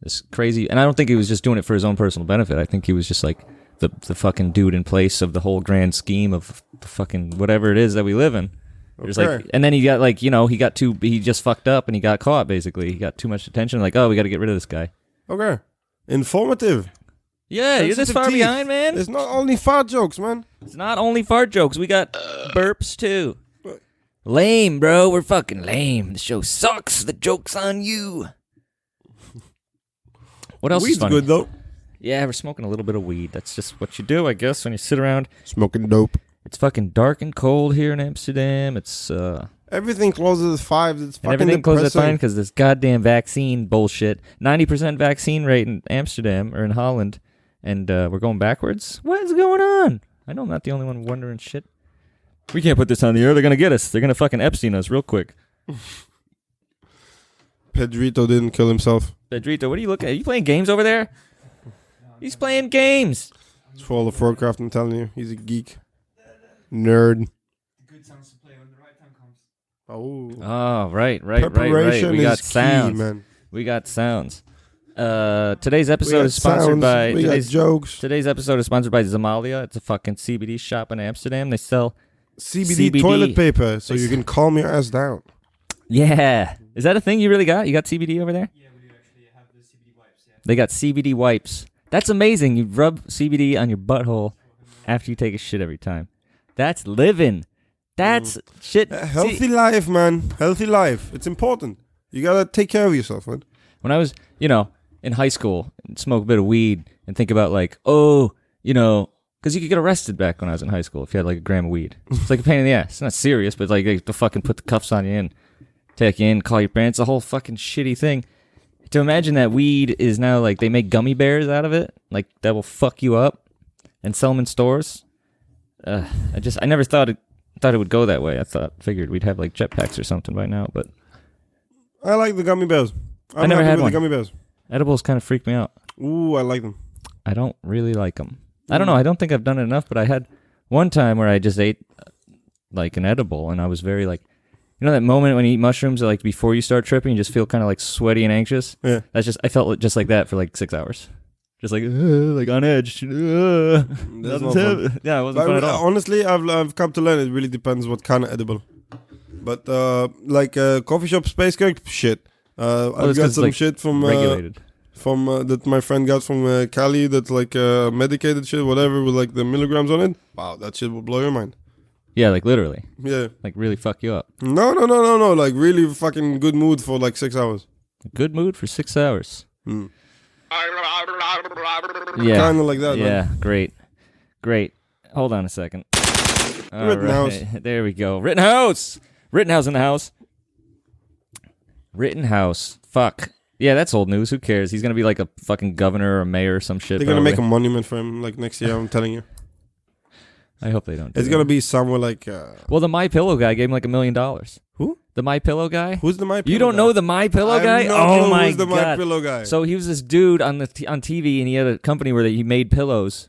this crazy, and I don't think he was just doing it for his own personal benefit. I think he was just like the fucking dude in place of the whole grand scheme of the fucking whatever it is that we live in. There's like, and then he got like, he just fucked up and he got caught basically. He got too much attention. Like, oh, we got to get rid of this guy. Okay, informative. Yeah, you're this far Sensitive behind, man. It's not only fart jokes, man. It's not only fart jokes. We got burps too. Lame, bro. We're fucking lame. The show sucks. The joke's on you. What else is Weed's funny? good though. Yeah, we're smoking a little bit of weed. That's just what you do, I guess, when you sit around. Smoking dope. It's fucking dark and cold here in Amsterdam. It's Everything closes at 5. It's and fucking everything closes at depressing. fine because this goddamn vaccine bullshit. 90% vaccine rate in Amsterdam or in Holland, and we're going backwards. What is going on? I know I'm not the only one wondering shit. We can't put this on the air. They're gonna get us. They're gonna fucking Epstein us real quick. Pedrito didn't kill himself. Pedrito, what are you looking at? Are you playing games over there? He's playing games. It's for all of Warcraft, I'm telling you. He's a geek. Nerd. Good sounds to play when the right time comes. Oh. Oh, right. Preparation We got is sounds. key, man. We got sounds. Today's episode We is got sponsored sounds, by we got jokes. Today's episode is sponsored by Zamalia. It's a fucking CBD shop in Amsterdam. They sell CBD, CBD. toilet paper, so you can calm your ass down. Yeah. Is that a thing you really got? You got CBD over there? Yeah, we do actually have the CBD wipes. Yeah. They got CBD wipes. That's amazing. You rub CBD on your butthole after you take a shit every time. That's living. That's shit. Healthy See, life, man. Healthy life. It's important. You gotta take care of yourself, man. when I was, in high school, and smoke a bit of weed and think about like, because you could get arrested back when I was in high school if you had like a gram of weed. It's like a pain in the ass. It's not serious, but like they fucking put the cuffs on you and take you in, call your parents, a whole fucking shitty thing. To imagine that weed is now like they make gummy bears out of it, like that will fuck you up and sell them in stores. I never thought it would go that way. Figured we'd have like jetpacks or something by now, but I like the gummy bears. I never had with one. the gummy bears. Edibles kind of freak me out. Ooh, I like them. I don't really like them. I don't know. I don't think I've done it enough, but I had one time where I just ate like an edible, and I was very like, you know that moment when you eat mushrooms, like before you start tripping, you just feel kind of like sweaty and anxious. Yeah. I felt just like that for like 6 hours, just like on edge. Nothing's happening. Yeah, it wasn't fun at all. Honestly, I've come to learn it really depends what kind of edible. But like coffee shop space cake, shit. I've got some shit from regulated. That my friend got from Cali. That's like medicated shit, whatever, with like the milligrams on it. Wow, that shit will blow your mind. Yeah, like literally. Yeah. Like really fuck you up. No. Like really fucking good mood for like 6 hours. Good mood for 6 hours. Mm. Yeah. Kind of like that. Yeah, Man. great. Hold on a second. All Rittenhouse. right. There we go. Rittenhouse in the house. Rittenhouse. Fuck. Yeah, that's old news. Who cares? He's gonna be like a fucking governor or a mayor or some shit. They're gonna make a monument for him like next year. I'm telling you. I hope they don't. It's gonna be somewhere like. Well, the My Pillow guy gave him like $1 million. Who? The My Pillow guy. Who's the My Pillow? You don't guy? know the My Pillow guy? I have no Oh clue my who's the god! My Pillow guy? So he was this dude on on TV, and he had a company where he made pillows,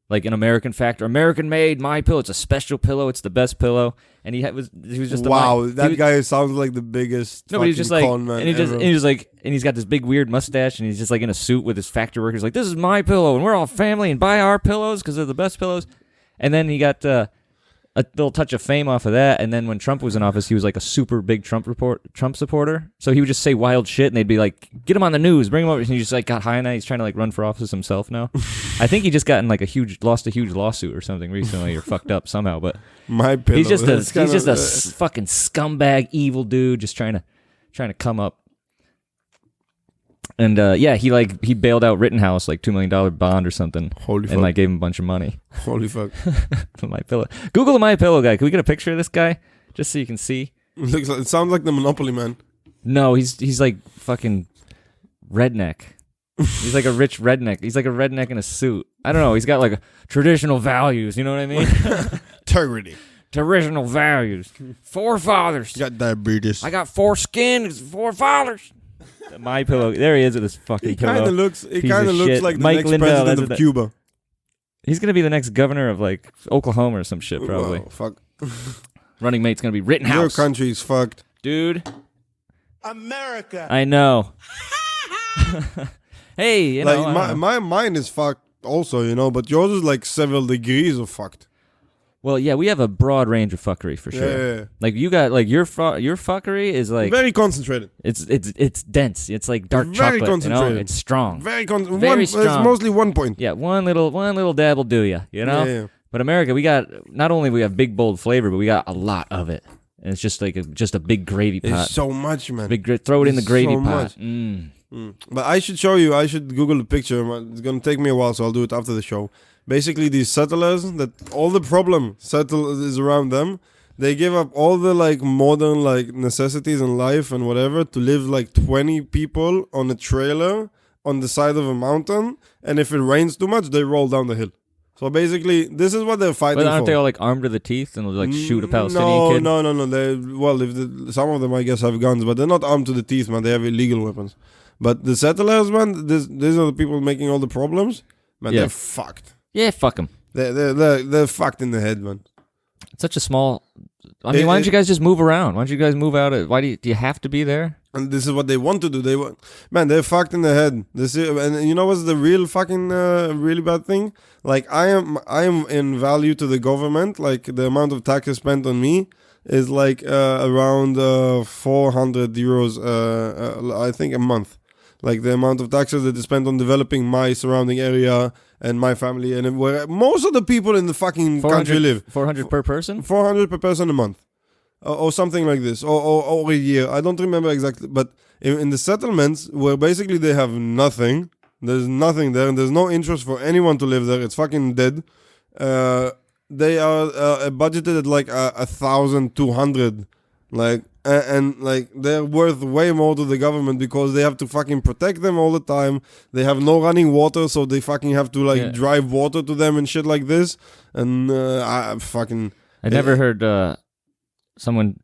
like an American factory, American made My Pillow. It's a special pillow. It's the best pillow. And he was just that guy sounds like the biggest. No, but he's just like, con man and he's got this big weird mustache, and he's just like in a suit with his factory workers, like, this is my pillow, and we're all family, and buy our pillows because they're the best pillows. And then he got a little touch of fame off of that. And then when Trump was in office, he was like a super big Trump supporter. So he would just say wild shit, and they'd be like, get him on the news, bring him over. And he just like got high on that. He's trying to like run for office himself now. I think he just gotten like lost a huge lawsuit or something recently, or fucked up somehow. But My Pillow. he's just a fucking scumbag, evil dude, just trying to come up. And he bailed out Rittenhouse, like $2 million bond or something. Holy fuck. And like gave him a bunch of money. Holy fuck. My Pillow. Google the My Pillow guy. Can we get a picture of this guy just so you can see? It sounds like the Monopoly man. No, he's like fucking redneck. He's like a rich redneck. He's like a redneck in a suit. I don't know. He's got like traditional values. You know what I mean? Integrity. Traditional values. Forefathers. Got diabetes. I got 4 skins, 4 fathers. My Pillow. There he is with his fucking pillow. He kind of looks like the Mike next Lindell, president of Cuba. He's gonna be the next governor of like Oklahoma or some shit, probably. Whoa, fuck. Running mate's gonna be Rittenhouse. Your country's fucked. Dude. America. I know. Hey, you know. Like my mind is fucked also, you know, but yours is like several degrees of fucked. Well, yeah, we have a broad range of fuckery for sure. Yeah. Like you got like your fuckery is like Very concentrated. It's dense. It's like dark Very chocolate. concentrated. You know? It's strong. Very Very strong. It's mostly 1 point. Yeah, one little dab will do you. You know. Yeah. But America, we got not only we have big bold flavor, but we got a lot of it, and it's just like a big gravy pot. It's so much, man. Throw it in the gravy so pot. Much. But I should show you. I should Google the picture. It's gonna take me a while, so I'll do it after the show. Basically, these settlers, that all the problem is around them. They give up all the like modern like necessities in life and whatever to live like 20 people on a trailer on the side of a mountain. And if it rains too much, they roll down the hill. So basically, this is what they're fighting But aren't for. they all like armed to the teeth and they'll like shoot a Palestinian kid? No. Some of them, I guess, have guns, but they're not armed to the teeth, man. They have illegal weapons. But the settlers, man, these are the people making all the problems. Man, Yeah. they're fucked. Yeah, fuck them. They're fucked in the head, man. It's such a small. I mean, why don't you guys just move around? Why don't you guys move out? Why do you have to be there? And this is what they want to do. They're fucked in the head. And you know what's the real fucking really bad thing? Like I am in value to the government. Like the amount of taxes spent on me is like around 400 euros. I think a month. Like the amount of taxes that is spent on developing my surrounding area and my family, and where most of the people in the fucking country live. 400 per person? 400 per person a month. Or something like this. Or a year. I don't remember exactly. But in the settlements, where basically they have nothing, there's nothing there, and there's no interest for anyone to live there. It's fucking dead. They are budgeted at like 1,200 Like, and like they're worth way more to the government because they have to fucking protect them all the time. They have no running water, so they fucking have to like drive water to them and shit like this. And I never heard someone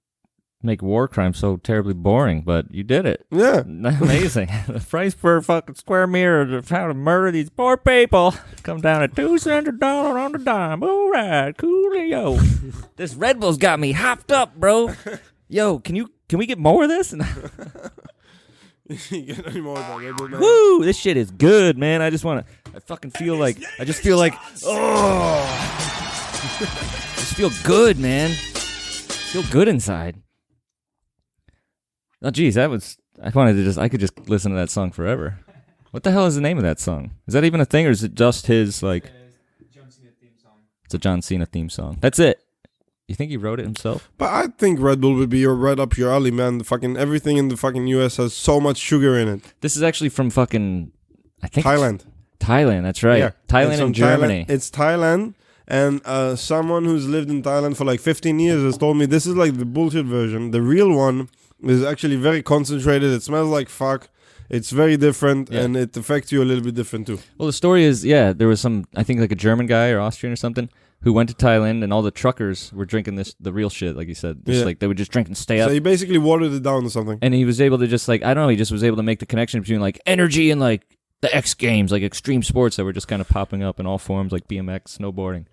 make war crimes so terribly boring, but you did it. Yeah. Amazing. The price per fucking square meter of how to murder these poor people come down at $200 on the dime. All right, coolio. This Red Bull's got me hopped up, bro. Yo, can we get more of this? You get any more of that Red Bull, man? Woo, this shit is good, man. I fucking feel like, I just feel good, man. Feel good inside. Oh, geez, I could just listen to that song forever. What the hell is the name of that song? Is that even a thing, or is it just his, like... John Cena theme song. It's a John Cena theme song. That's it. You think he wrote it himself? But I think Red Bull would be right up your alley, man. The fucking everything in the fucking US has so much sugar in it. This is actually from fucking... I think Thailand. Thailand, that's right. Yeah. Thailand and Germany. It's Thailand. And someone who's lived in Thailand for like 15 years has told me this is like the bullshit version. The real one is actually very concentrated. It smells like fuck. It's very different, and it affects you a little bit different too. Well, the story is, there was some, I think like a German guy or Austrian or something, who went to Thailand, and all the truckers were drinking the real shit, like you said. Like they would just drink and stay up. So he basically watered it down or something. And he was able to just like, I don't know, he just was able to make the connection between like energy and like the X Games, like extreme sports that were just kind of popping up in all forms, like BMX, snowboarding,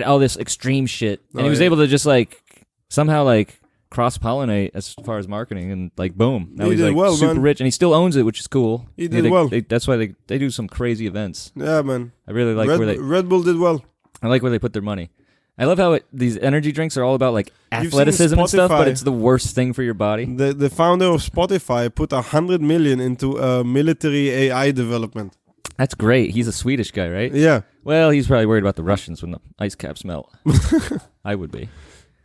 all this extreme shit. And he was able to just like somehow like cross-pollinate as far as marketing, and like boom, now he's like super rich, and he still owns it, which is cool. He did well. That's why they do some crazy events. Yeah, man. I really like Red Bull did well. I like where they put their money. I love how these energy drinks are all about like athleticism and stuff, but it's the worst thing for your body. The founder of Spotify put $100 million into military AI development. That's great. He's a Swedish guy, right? Yeah. Well, he's probably worried about the Russians when the ice caps melt. I would be.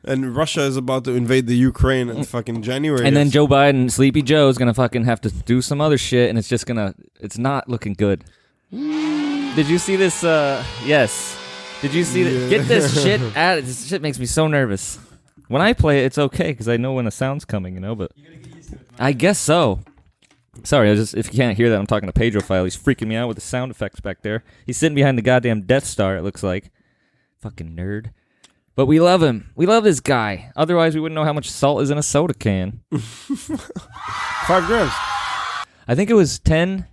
And Russia is about to invade the Ukraine in fucking January. And then Joe Biden, Sleepy Joe, is going to fucking have to do some other shit, and it's not looking good. Did you see this? Yes. Did you see that? Get this shit out. This shit makes me so nervous. When I play it, it's okay, because I know when a sound's coming, but I guess so. Sorry, if you can't hear that, I'm talking to Pedro File. He's freaking me out with the sound effects back there. He's sitting behind the goddamn Death Star, it looks like. Fucking nerd. But we love him. We love this guy. Otherwise, we wouldn't know how much salt is in a soda can. 5 grams. I think it was 10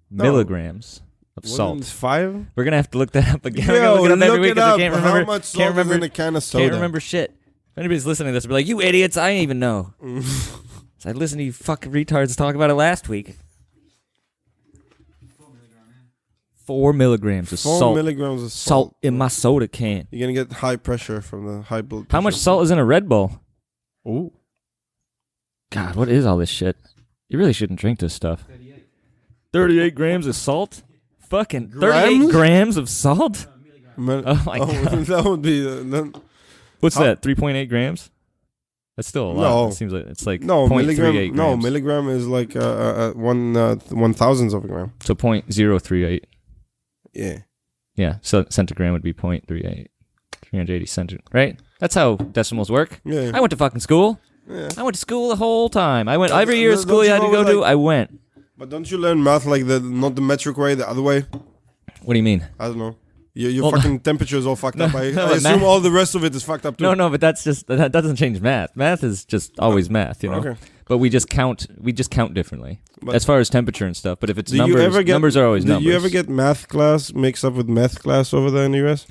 milligrams of salt. 5? We're going to have to look that up again. Yo, We're gonna look it up every week look it up. I can't remember. How much salt is in a can of soda? Can't remember shit. If anybody's listening to this, be like, you idiots, I didn't even know. So I listened to you fucking retards talk about it last week. 4 milligrams of salt. 4 milligrams of salt in my soda can. You're going to get high pressure from the high blood pressure. How much salt is in a Red Bull? Ooh. God, what is all this shit? You really shouldn't drink this stuff. 38 grams of salt? Fucking 38 grams of salt? Oh my God. That would be... What's that, 3.8 grams? That's still a lot. No. It seems like it's like no, 0.38 milligram. grams. No, milligram is like 1/1000th of a gram. So 0.038. Yeah. Yeah, so centigram would be 0.38. 380 centigram, right? That's how decimals work. Yeah. I went to fucking school. Yeah. I went to school the whole time. I went every year of school you had to go to. I went. But don't you learn math like not the metric way, the other way? What do you mean? I don't know. Your fucking temperature is all fucked up. I assume math, all the rest of it is fucked up too. No, but that doesn't change math. Math is just always math, you know. Okay. But we just count differently But as far as temperature and stuff. But if it's numbers, numbers are always numbers. Do you ever get math class mixed up with meth class over there in the US?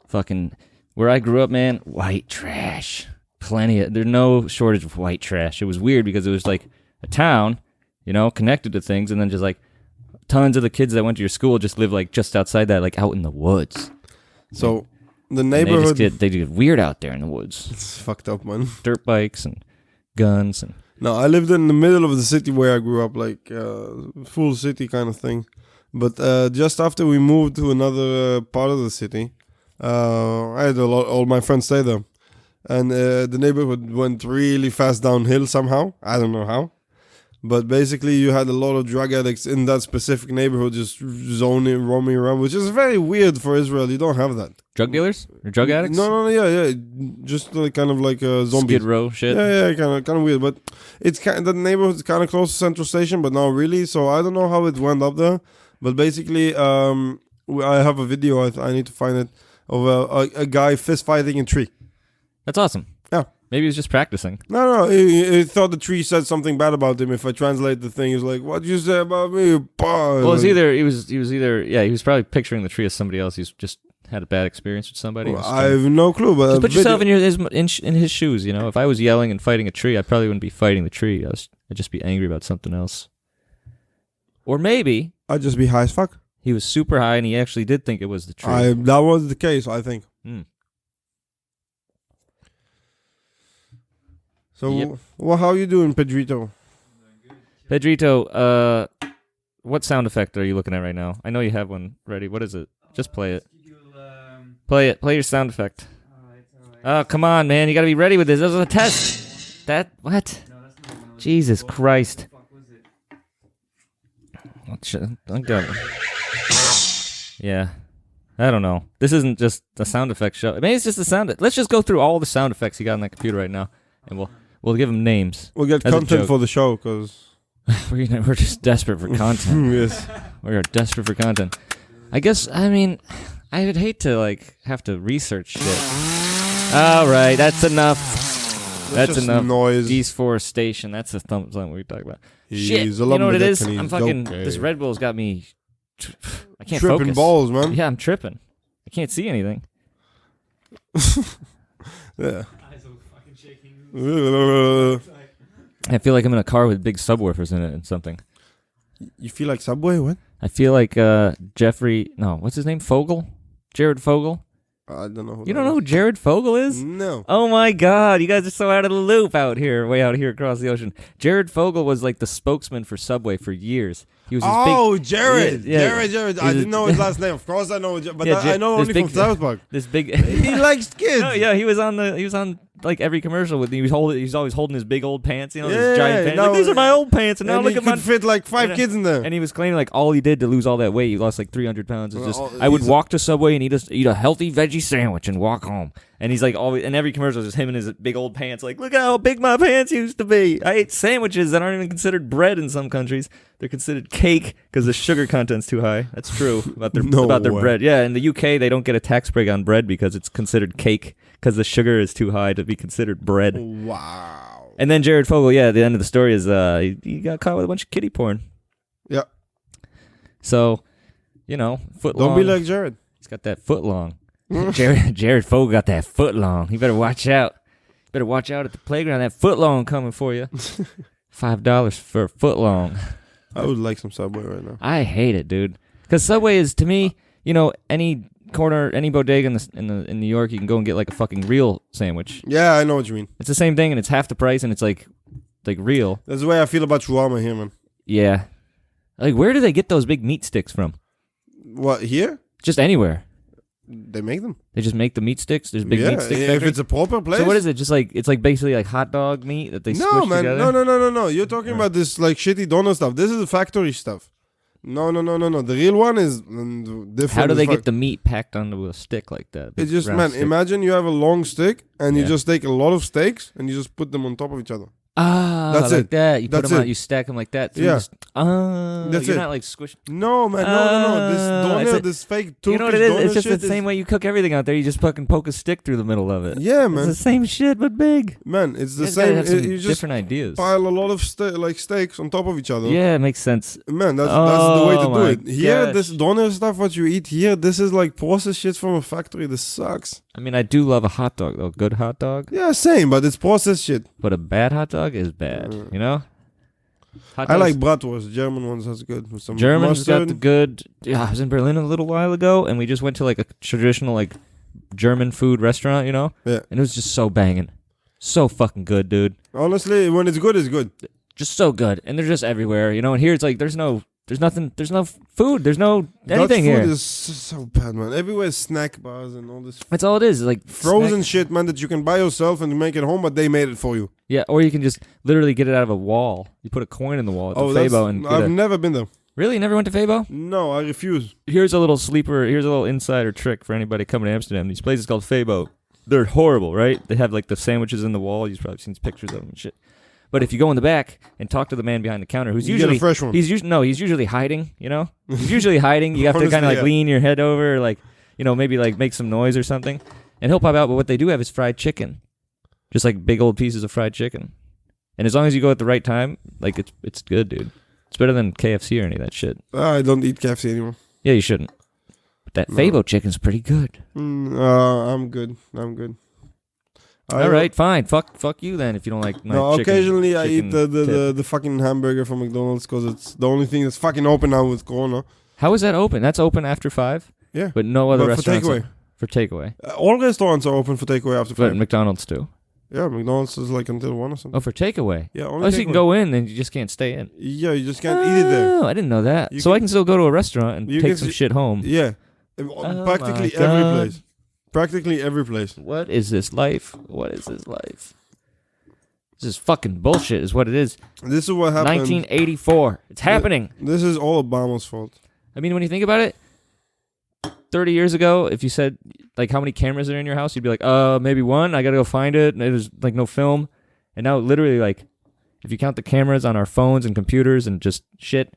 Fucking where I grew up, man, white trash. There's no shortage of white trash. It was weird because it was like a town, connected to things, and then just like tons of the kids that went to your school just live like just outside that, like out in the woods. So the neighborhood, they get weird out there in the woods. It's fucked up, man. Dirt bikes and guns and. No, I lived in the middle of the city where I grew up, like full city kind of thing. But just after we moved to another part of the city, I had all my friends stay there, and the neighborhood went really fast downhill somehow. I don't know how. But basically, you had a lot of drug addicts in that specific neighborhood just roaming around, which is very weird for Israel. You don't have that. Drug dealers or drug addicts? No, yeah. Just like kind of like a zombie. Skid Row shit. Yeah, kind of weird. But it's the neighborhood's kind of close to Central Station, but not really. So I don't know how it went up there. But basically, I have a video. I need to find it of a guy fist fighting a tree. That's awesome. Yeah. Maybe he was just practicing. No. He thought the tree said something bad about him. If I translate the thing, he was like, "What you say about me?" Well, he was probably picturing the tree as somebody else. He's just had a bad experience with somebody. Well, I have no clue. But just put yourself in his shoes. You know, if I was yelling and fighting a tree, I probably wouldn't be fighting the tree. I'd just be angry about something else. Or maybe I'd just be high as fuck. he was super high and he actually did think it was the tree. That was the case, I think. So, Yep. well, how you doing, Pedrito? Pedrito, what sound effect are you looking at right now? I know you have one ready. What is it? Just play it. Play it. Play your sound effect. Oh, come on, man. You got to be ready with this. This is a test. What? Jesus Christ. Yeah. I don't know. This isn't just a sound effect show. Maybe it's just a sound. Let's just go through all the sound effects you got on that computer right now, and we'll give them names. We'll get As a content joke. for the show, because... We're just desperate for content. Yes. We are desperate for content. I guess, I mean, I would hate to, have to research shit. All right, that's enough. That's just enough. noise. Deforestation. That's the something we talk about. He's Shit, a you know what it is? Lebanese I'm fucking, okay. this Red Bull's got me, I can't Tripping focus. balls, man. Yeah, I'm tripping. I can't see anything. Yeah. Eyes are fucking shaking. I feel like I'm in a car with big subwoofers in it and something. You feel like Subway? What? I feel like what's his name? Fogel? Jared Fogel? I don't know. Who You don't know who Jared Fogel is? No. Oh my God, you guys are so out of the loop way out here across the ocean. Jared Fogel was like the spokesman for Subway for years. He was this big, Jared. Yeah, Jared. He I was didn't know his last name. Of course I know, but Yeah, I know this only big- from South Park. this big. He likes kids. No, yeah, he was on like every commercial with. He was always holding his big old pants, Yeah, his giant pants. no, Like, these are my old pants, and now And look he at my. could fit like 5 Yeah. kids in there. And he was claiming like all he did to lose all that weight, he lost like 300 pounds. It's just I would he's walk to Subway and eat a healthy veggie sandwich and walk home. And he's like always in every commercial, just him in his big old pants. Like, look how big my pants used to be. I ate sandwiches that aren't even considered bread in some countries. They're considered cake because the sugar content's too high. That's true about their No about their way. bread. Yeah, in the UK they don't get a tax break on bread because it's considered cake because the sugar is too high to be considered bread. Wow. And then Jared Fogel, yeah, the end of the story is he got caught with a bunch of kiddie porn. Yeah. So, foot long. Don't be like Jared. He's got that foot long. Jared Fogel got that foot long. You better watch out. Better watch out at the playground. That foot long coming for you. $5 for a foot long. I would like some Subway right now. I hate it, dude. Because Subway is to me, any corner, any bodega in New York, you can go and get like a fucking real sandwich. Yeah, I know what you mean. It's the same thing, and it's half the price, and it's like real. That's the way I feel about shawarma here, man. Yeah. Like, where do they get those big meat sticks from? What, here? Just anywhere. They make them. They just make the meat sticks. There's big meat stick if factory? it's a proper place. So what is it? Just like it's like basically like hot dog meat that they No, squish man. together? No. You're talking about this like shitty donut stuff. This is the factory stuff. No. The real one is different. How do as they fuck. get the meat packed onto a stick like that? It's just, round man, stick? imagine you have a long stick and you Yeah. just take a lot of steaks and you just put them on top of each other. Ah, That's like it. that. You put That's them out, it. you stack them like that. So Yeah. That's That's you're it. not like squishing. No, man, no. This it's donut, a- this fake Turkish You know what it is? donut It's just shit the same way you cook everything out there. You just fucking poke a stick through the middle of it. Yeah, It's man. the same shit, but big. Man, it's the You guys gotta same. have some You just different ideas. pile a lot of steaks on top of each other. Yeah, it makes sense. Man, that's the way to Oh do my it. Here, gosh. this donut stuff, what you eat here, this is like processed shit from a factory. This sucks. I mean, I do love a hot dog, though. Good hot dog. Yeah, same, but it's processed shit. But a bad hot dog is bad, you know? Hot I dogs- like bratwurst. German ones, that's good. With some Germans got mustard. the good. Yeah, I was in Berlin a little while ago, and we just went to like a traditional like German food restaurant, Yeah. and it was just so banging, so fucking good, dude. Honestly, when it's good, it's good. Just so good, and they're just everywhere, And here it's like there's no food, there's no Dutch anything food here. is so bad, man. Everywhere is snack bars and all this That's all it is, like frozen snack- shit, man, that you can buy yourself and make it home, but they made it for you. Yeah, or you can just literally get it out of a wall. You put a coin in the wall at the that's, Fabo and I've never been there. Really? You never went to Fabo? No, I refuse. Here's a little insider trick for anybody coming to Amsterdam. These places called Fabo. They're horrible, right? They have like the sandwiches in the wall. You've probably seen pictures of them and shit. But if you go in the back and talk to the man behind the counter, who's usually get a fresh one. he's usually hiding. You know, he's usually hiding. You have to kind of like lean your head over, or like maybe like make some noise or something, and he'll pop out. But what they do have is fried chicken, just like big old pieces of fried chicken. And as long as you go at the right time, like it's good, dude. It's better than KFC or any of that shit. I don't eat KFC anymore. Yeah, you shouldn't. But that Fabo chicken's pretty good. I'm good. All right, fine. Fuck you then if you don't like my chicken. Occasionally I chicken eat the fucking hamburger from McDonald's because it's the only thing that's fucking open now with Corona. How is that open? That's open after 5? Yeah. But no other But restaurants. For takeaway. All restaurants are open for takeaway after 5. But McDonald's too. Yeah, McDonald's is like until 1 or something. Oh, for takeaway? Yeah, only Oh, so you can go in and you just can't stay in. Yeah, you just can't eat it there. Oh, I didn't know that. So I can still go to a restaurant and take some shit home. Yeah. Practically every God. place. Practically every place. What is this life? What is this life? This is fucking bullshit is what it is. This is what happened. 1984. It's happening. This is all Obama's fault. I mean, when you think about it, 30 years ago, if you said, like, how many cameras are in your house, you'd be like, maybe 1. I got to go find it. And there's, like, no film. And now, literally, like, if you count the cameras on our phones and computers and just shit,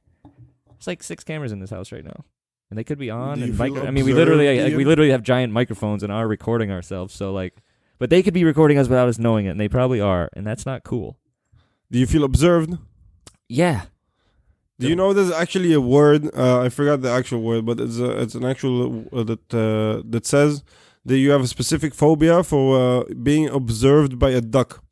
it's like 6 cameras in this house right now. And they could be on. And we literally have giant microphones and are recording ourselves. So, like, but they could be recording us without us knowing it. And they probably are. And that's not cool. Do you feel observed? Yeah. Do you know there's actually a word? I forgot the actual word, but it's an actual that says that you have a specific phobia for being observed by a duck,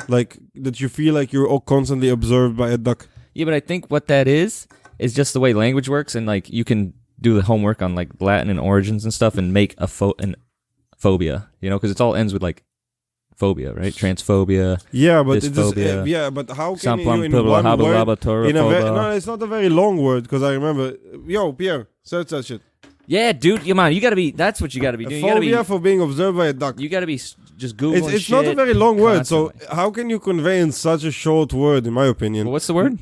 like that you feel like you're constantly observed by a duck. Yeah, but I think what that is just the way language works, and like you can do the homework on like Latin and origins and stuff, and make a phobia, because it all ends with like phobia, right? Transphobia. Yeah, but dysphobia, but how can you in one word? No, it's not a very long word because I remember. Yo, Pierre, search that shit. Yeah, dude, you gotta be. That's what you gotta be doing. Phobia for being observed by a duck. You gotta be just googling. It's not a very long word, so how can you convey in such a short word? In my opinion. Well, what's the word?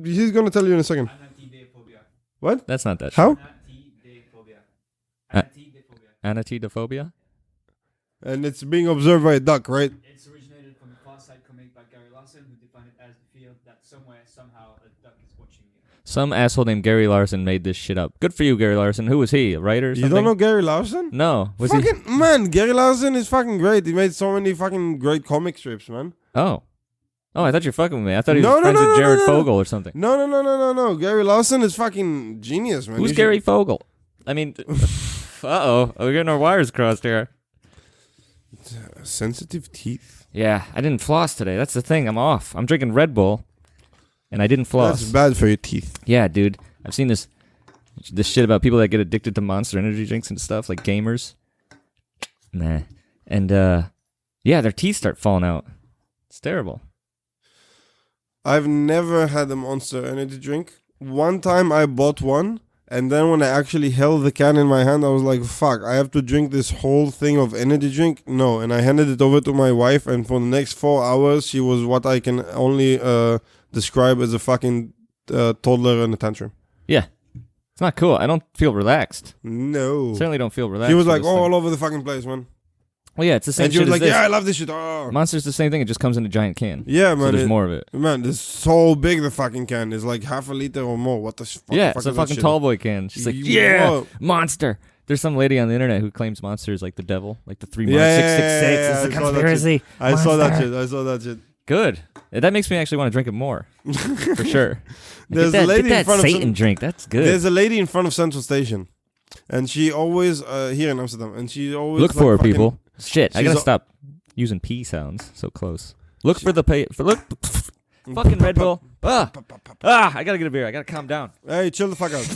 He's gonna tell you in a second. What? That's not that. How? Anatidophobia. And it's being observed by a duck, right? It's originated from a Far Side comic by Gary Larson, who defined it as the fear that somewhere, somehow, a duck is watching you. Some asshole named Gary Larson made this shit up. Good for you, Gary Larson. Who was he? A writer or something? You don't know Gary Larson? No. Man, Gary Larson is fucking great. He made so many fucking great comic strips, man. Oh, I thought you're fucking with me. I thought he was friends with Jared Fogle or something. No. Gary Larson is fucking genius, man. Who's Gary Fogle? I mean, uh-oh. We're getting our wires crossed here. Sensitive teeth. Yeah, I didn't floss today. That's the thing. I'm off. I'm drinking Red Bull, and I didn't floss. That's bad for your teeth. Yeah, dude. I've seen this shit about people that get addicted to Monster energy drinks and stuff, like gamers. Nah. And, yeah, their teeth start falling out. It's terrible. I've never had a Monster energy drink. One time I bought one, and then when I actually held the can in my hand, I was like, fuck, I have to drink this whole thing of energy drink? No. And I handed it over to my wife, and for the next 4 hours, she was what I can only describe as a fucking toddler in a tantrum. Yeah. It's not cool. I don't feel relaxed. No. Certainly don't feel relaxed. She was like all over the fucking place, man. Well, yeah, it's the same and she shit was as like, this. yeah, I love this shit. Oh. Monster's the same thing. It just comes in a giant can. Yeah, man. So there's more of it. Man, it's so big, the fucking can. It's like half a liter or more. What the fuck? Yeah, it's a fucking tall boy can. She's like, yeah, Monster. There's some lady on the internet who claims Monster is like the devil. Like the 3 months, 666. It's a conspiracy. I saw that shit. Good. That makes me actually want to drink it more. For sure. There's a lady in front of Satan drink. That's good. There's a lady in front of Central Station. And she always, here in Amsterdam, and she always... Look for her, people. Shit, I gotta stop using P sounds so close. Look for the fucking Red Bull. I gotta get a beer. I gotta calm down. Hey, chill the fuck out.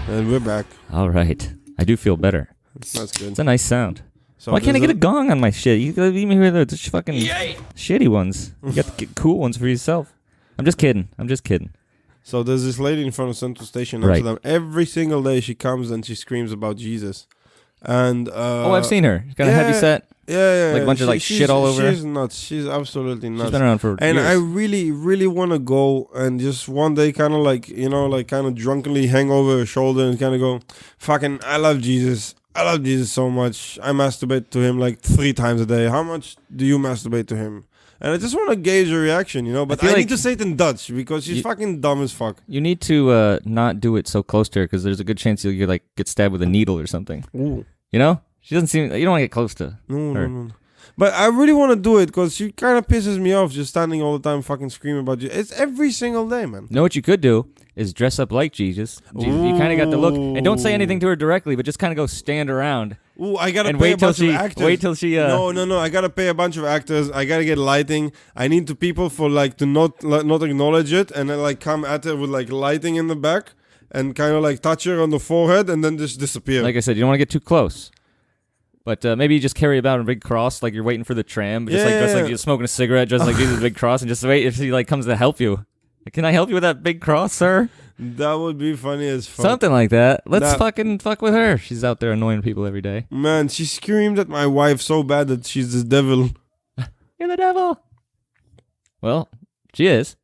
And we're back. All right. I do feel better. That's good. It's a nice sound. So why can't I get a gong on my shit? You gotta leave me hear the fucking shitty ones. You got to get cool ones for yourself. I'm just kidding. So there's this lady in front of Central Station in Amsterdam. Every single day she comes and she screams about Jesus. And I've seen her. She's got a heavy set. Yeah. Like a bunch of like shit all over her. She's nuts. She's absolutely nuts. She's been around for and years. I really, really want to go and just one day kind of like, like kind of drunkenly hang over her shoulder and kind of go, fucking, I love Jesus. I love Jesus so much. I masturbate to him like 3 times a day. How much do you masturbate to him? And I just want to gauge her reaction, But I need to say it in Dutch because she's fucking dumb as fuck. You need to not do it so close to her because there's a good chance you'll like get stabbed with a needle or something. Ooh. She doesn't seem. You don't want to get close to her. No. But I really want to do it because she kind of pisses me off just standing all the time fucking screaming about you. It's every single day, man. Know what you could do is dress up like Jesus. You kind of got the look. And don't say anything to her directly, but just kind of go stand around. Ooh, I gotta and pay wait a till bunch she, of actors. Wait till she. No. I gotta pay a bunch of actors. I gotta get lighting. I need the people for like to not acknowledge it and then like come at her with like lighting in the back and kind of like touch her on the forehead and then just disappear. Like I said, you don't want to get too close. But maybe you just carry about a big cross like you're waiting for the tram. Just like you're smoking a cigarette, just like Jesus' big cross, and just wait if she like comes to help you. Can I help you with that big cross, sir? That would be funny as fuck. Something like that. Let's fucking fuck with her. She's out there annoying people every day. Man, she screamed at my wife so bad that she's the devil. You're the devil. Well, she is.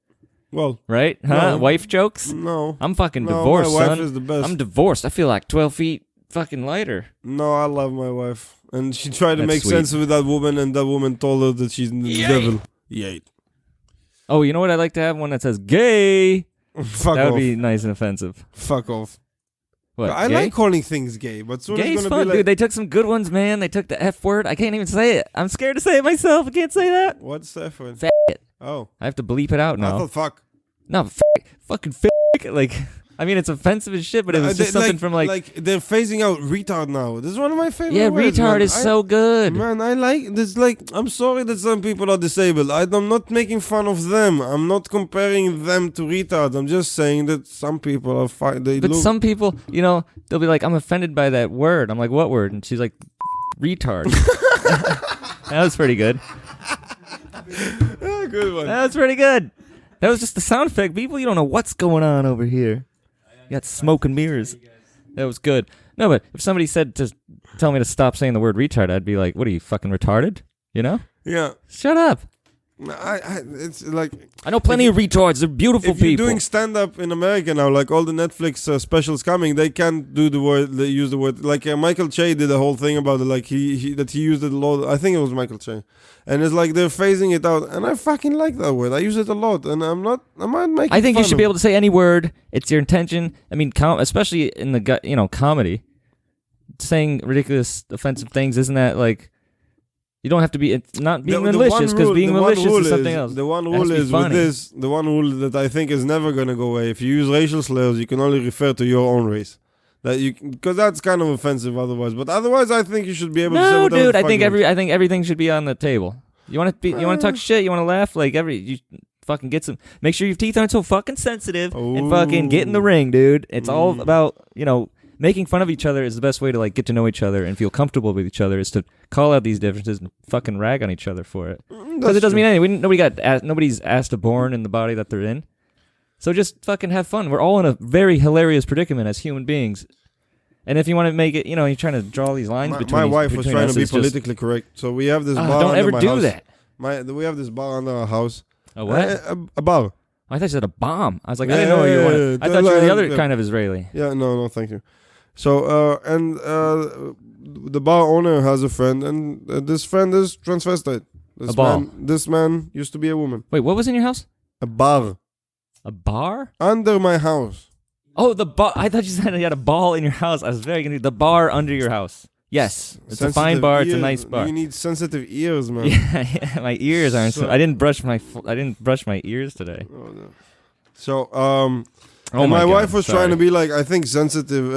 Well, right? Huh? No. Wife jokes? No. I'm fucking divorced, my wife son. is the best. I'm divorced. I feel like 12 feet fucking lighter. No, I love my wife. And she tried to That's make sweet. sense with that woman, and that woman told her that she's the devil. Yay. Oh, you know what? I'd like to have one that says gay. Fuck That off. would be nice and offensive. Fuck off. What? I gay? like calling things gay, but soon Gay's it's gonna fun, be like, dude. They took some good ones, man. They took the F word. I can't even say it. I'm scared to say it myself. I can't say that. what's that for? Fat. Oh. I have to bleep it out I now. thought fuck. No, fucking like, I mean, it's offensive as shit, but it was just something from like they're phasing out retard now. This is one of my favorite yeah, words, retard man. is so good. Man, I like this. Like, I'm sorry that some people are disabled. I'm not making fun of them. I'm not comparing them to retards. I'm just saying that some people are fine. But some people, they'll be like, I'm offended by that word. I'm like, what word? And she's like, retard. That was pretty good. Good one. That was pretty good. That was just the sound effect. People, you don't know what's going on over here. You got smoke and mirrors. That was good. No, but if somebody said to tell me to stop saying the word retard, I'd be like, what are you, fucking retarded? Yeah. Shut up. It's like I know plenty of retards. They're beautiful if you're people. doing stand-up in America now, like all the Netflix specials coming, they can't do the word. They use the word. Like Michael Che did a whole thing about it. Like he used it a lot. I think it was Michael Che, and it's like they're phasing it out. And I fucking like that word. I use it a lot, and I'm not making. I think fun you should of be able to say any word. It's your intention. I mean, especially in the comedy, saying ridiculous, offensive things. Isn't that like? You don't have to be. It's not being malicious because being malicious is something else. The one rule is with this. The one rule that I think is never gonna go away. If you use racial slurs, you can only refer to your own race. Because that's kind of offensive otherwise. But otherwise, I think you should be able to say No, whatever dude. the I fuck think you want. I think everything should be on the table. You want to be. You want to talk shit. You want to laugh. Like you fucking get some. Make sure your teeth aren't so fucking sensitive. And fucking get in the ring, dude. It's all about making fun of each other is the best way to like get to know each other and feel comfortable with each other. Is to call out these differences and fucking rag on each other for it. Because it doesn't mean anything. Nobody's asked to born in the body that they're in. So just fucking have fun. We're all in a very hilarious predicament as human beings. And if you want to make it, you're trying to draw these lines between. My wife was trying us, to be it's just- politically correct, so we have this bar. Don't under ever my do house. that. We have this bar under our house. A what? A bar. I thought you said a bomb. I was like, I Yeah, didn't know you yeah, wanted. yeah. I thought you were the other Yeah. kind of Israeli. Yeah, no, thank you. So, the bar owner has a friend, and this friend is transvestite. This man used to be a woman. Wait, what was in your house? A bar. A bar? Under my house. Oh, the bar. I thought you said you had a ball in your house. I was very confused. The bar under your house. Yes, it's a fine Sensitive bar. It's a ears. nice bar. You need sensitive ears, man. Yeah, my ears aren't. I didn't brush my ears today. Oh, no. So, Oh and my my God, wife was sorry. trying to be like, I think sensitive,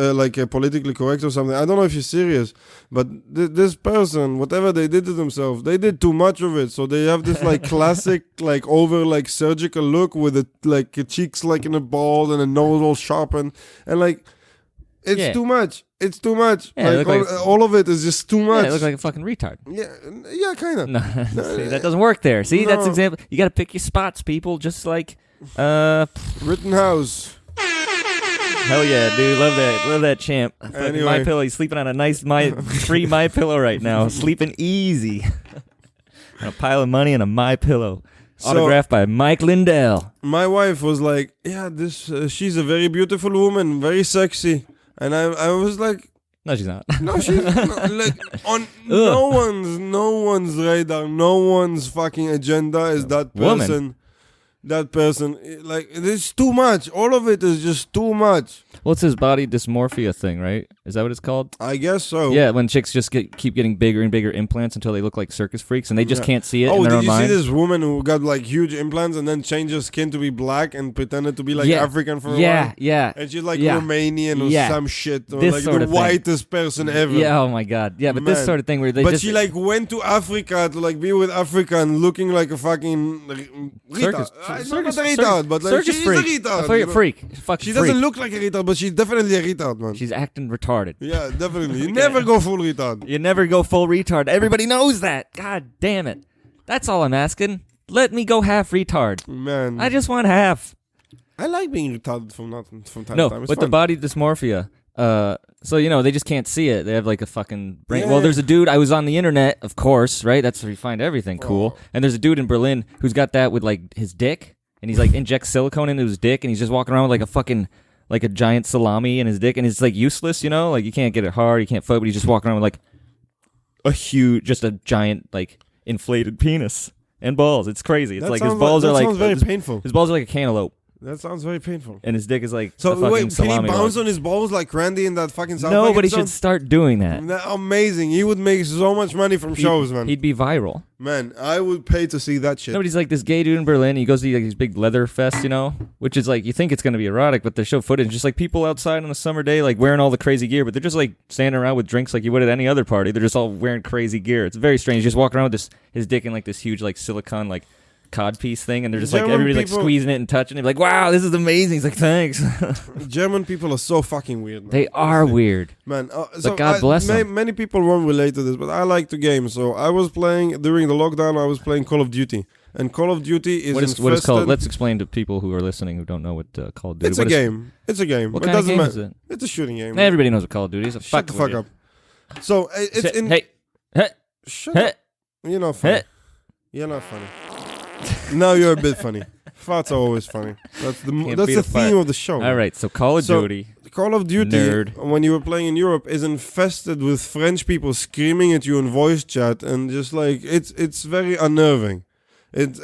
politically correct or something. I don't know if you're serious, but this person, whatever they did to themselves, they did too much of it. So they have this like classic, like over like surgical look with it, like cheeks like in a ball and a nose all sharpened, and like it's too much. It's too much. Yeah, like all of it is just too much. Yeah, it looked like a fucking retard. Yeah, kind of. No, see, that doesn't work there. See, that's example. You got to pick your spots, people. Just like, Rittenhouse. Hell yeah, dude. Love that champ. Anyway. My pillow. He's sleeping on a nice free My Pillow right now. Sleeping easy. On a pile of money and a My Pillow. Autographed by Mike Lindell. My wife was like, yeah, this she's a very beautiful woman, very sexy. And I was like, No, she's not. no, she's not, like on no one's radar, no one's fucking agenda is that person. Woman. That person, like, it's too much. All of it is just too much. Well, it's his body dysmorphia thing, right? Is that what it's called? I guess so. Yeah, when chicks just keep getting bigger and bigger implants until they look like circus freaks, and they just can't see it in their own did you mind. see this woman who got like huge implants and then changed her skin to be black and pretended to be like African for a while? Yeah, And she's like Romanian or some shit, or This like sort the of thing. whitest person ever. Yeah, oh my god. Yeah, but this Man. sort of thing where they But just... she like went to Africa to like be with African, looking like a fucking Circus, retard. Not a retard, but like circus she's freak. a retard. A you know? freak. Fucking She freak. doesn't look like a retard, but she's definitely a retard, man. She's acting retarded. Yeah, definitely. You never go full retard. You never go full retard. Everybody knows that. God damn it. That's all I'm asking. Let me go half retard. Man, I just want half. I like being retarded from time to time. No, It's with the fun. body dysmorphia. So, you know, they just can't see it. They have like a fucking brain. Yeah. Well, there's a dude, I was on the internet, of course, right? That's where you find everything cool. And there's a dude in Berlin who's got that with like his dick. And he's like injects silicone into his dick. And he's just walking around with like a fucking, like a giant salami in his dick. And it's like useless, you know? Like you can't get it hard. You can't fuck, but he's just walking around with like a huge, just a giant, like inflated penis and balls. It's crazy. It's That like his sounds balls that are like, sounds very painful. his balls are like a cantaloupe. That sounds very painful. And his dick is like So a fucking wait, can he salami. bounce log. on his balls like Randy in that fucking South No, Park but he episode? should start doing that. Amazing. He would make so much money from shows, man. He'd be viral. Man, I would pay to see that shit. No, but he's like this gay dude in Berlin. He goes to like these big leather fests, you know, which is like you think it's gonna be erotic, but they show footage just like people outside on a summer day, like wearing all the crazy gear, but they're just like standing around with drinks like you would at any other party. They're just all wearing crazy gear. It's very strange. He's just walking around with his dick in like this huge like silicone like cod piece thing, and they're just like German everybody's like people- squeezing it and touching it, like wow, this is amazing. He's like thanks. German people are so fucking weird, man. They are weird. Man, God bless them. Many people won't relate to this, but I like the game. So I was playing during the lockdown. I was playing Call of Duty, and Call of Duty is What is infested. called? Let's explain to people who are listening who don't know what Call of Duty. It's a game. It's a game. What It kind of doesn't game is matter. it? It's a shooting game. Everybody knows what Call of Duty is. Shut the fuck up. So it's in. Hey, hey, Shut hey, up. You're not funny. hey. You're not funny. Now you're a bit funny. Farts are always funny. That's the Can't that's beat the a fart. theme of the show. All right, so Call of So- Duty. Call of Duty, Nerd. when you were playing in Europe, is infested with French people screaming at you in voice chat, and just like it's very unnerving. It's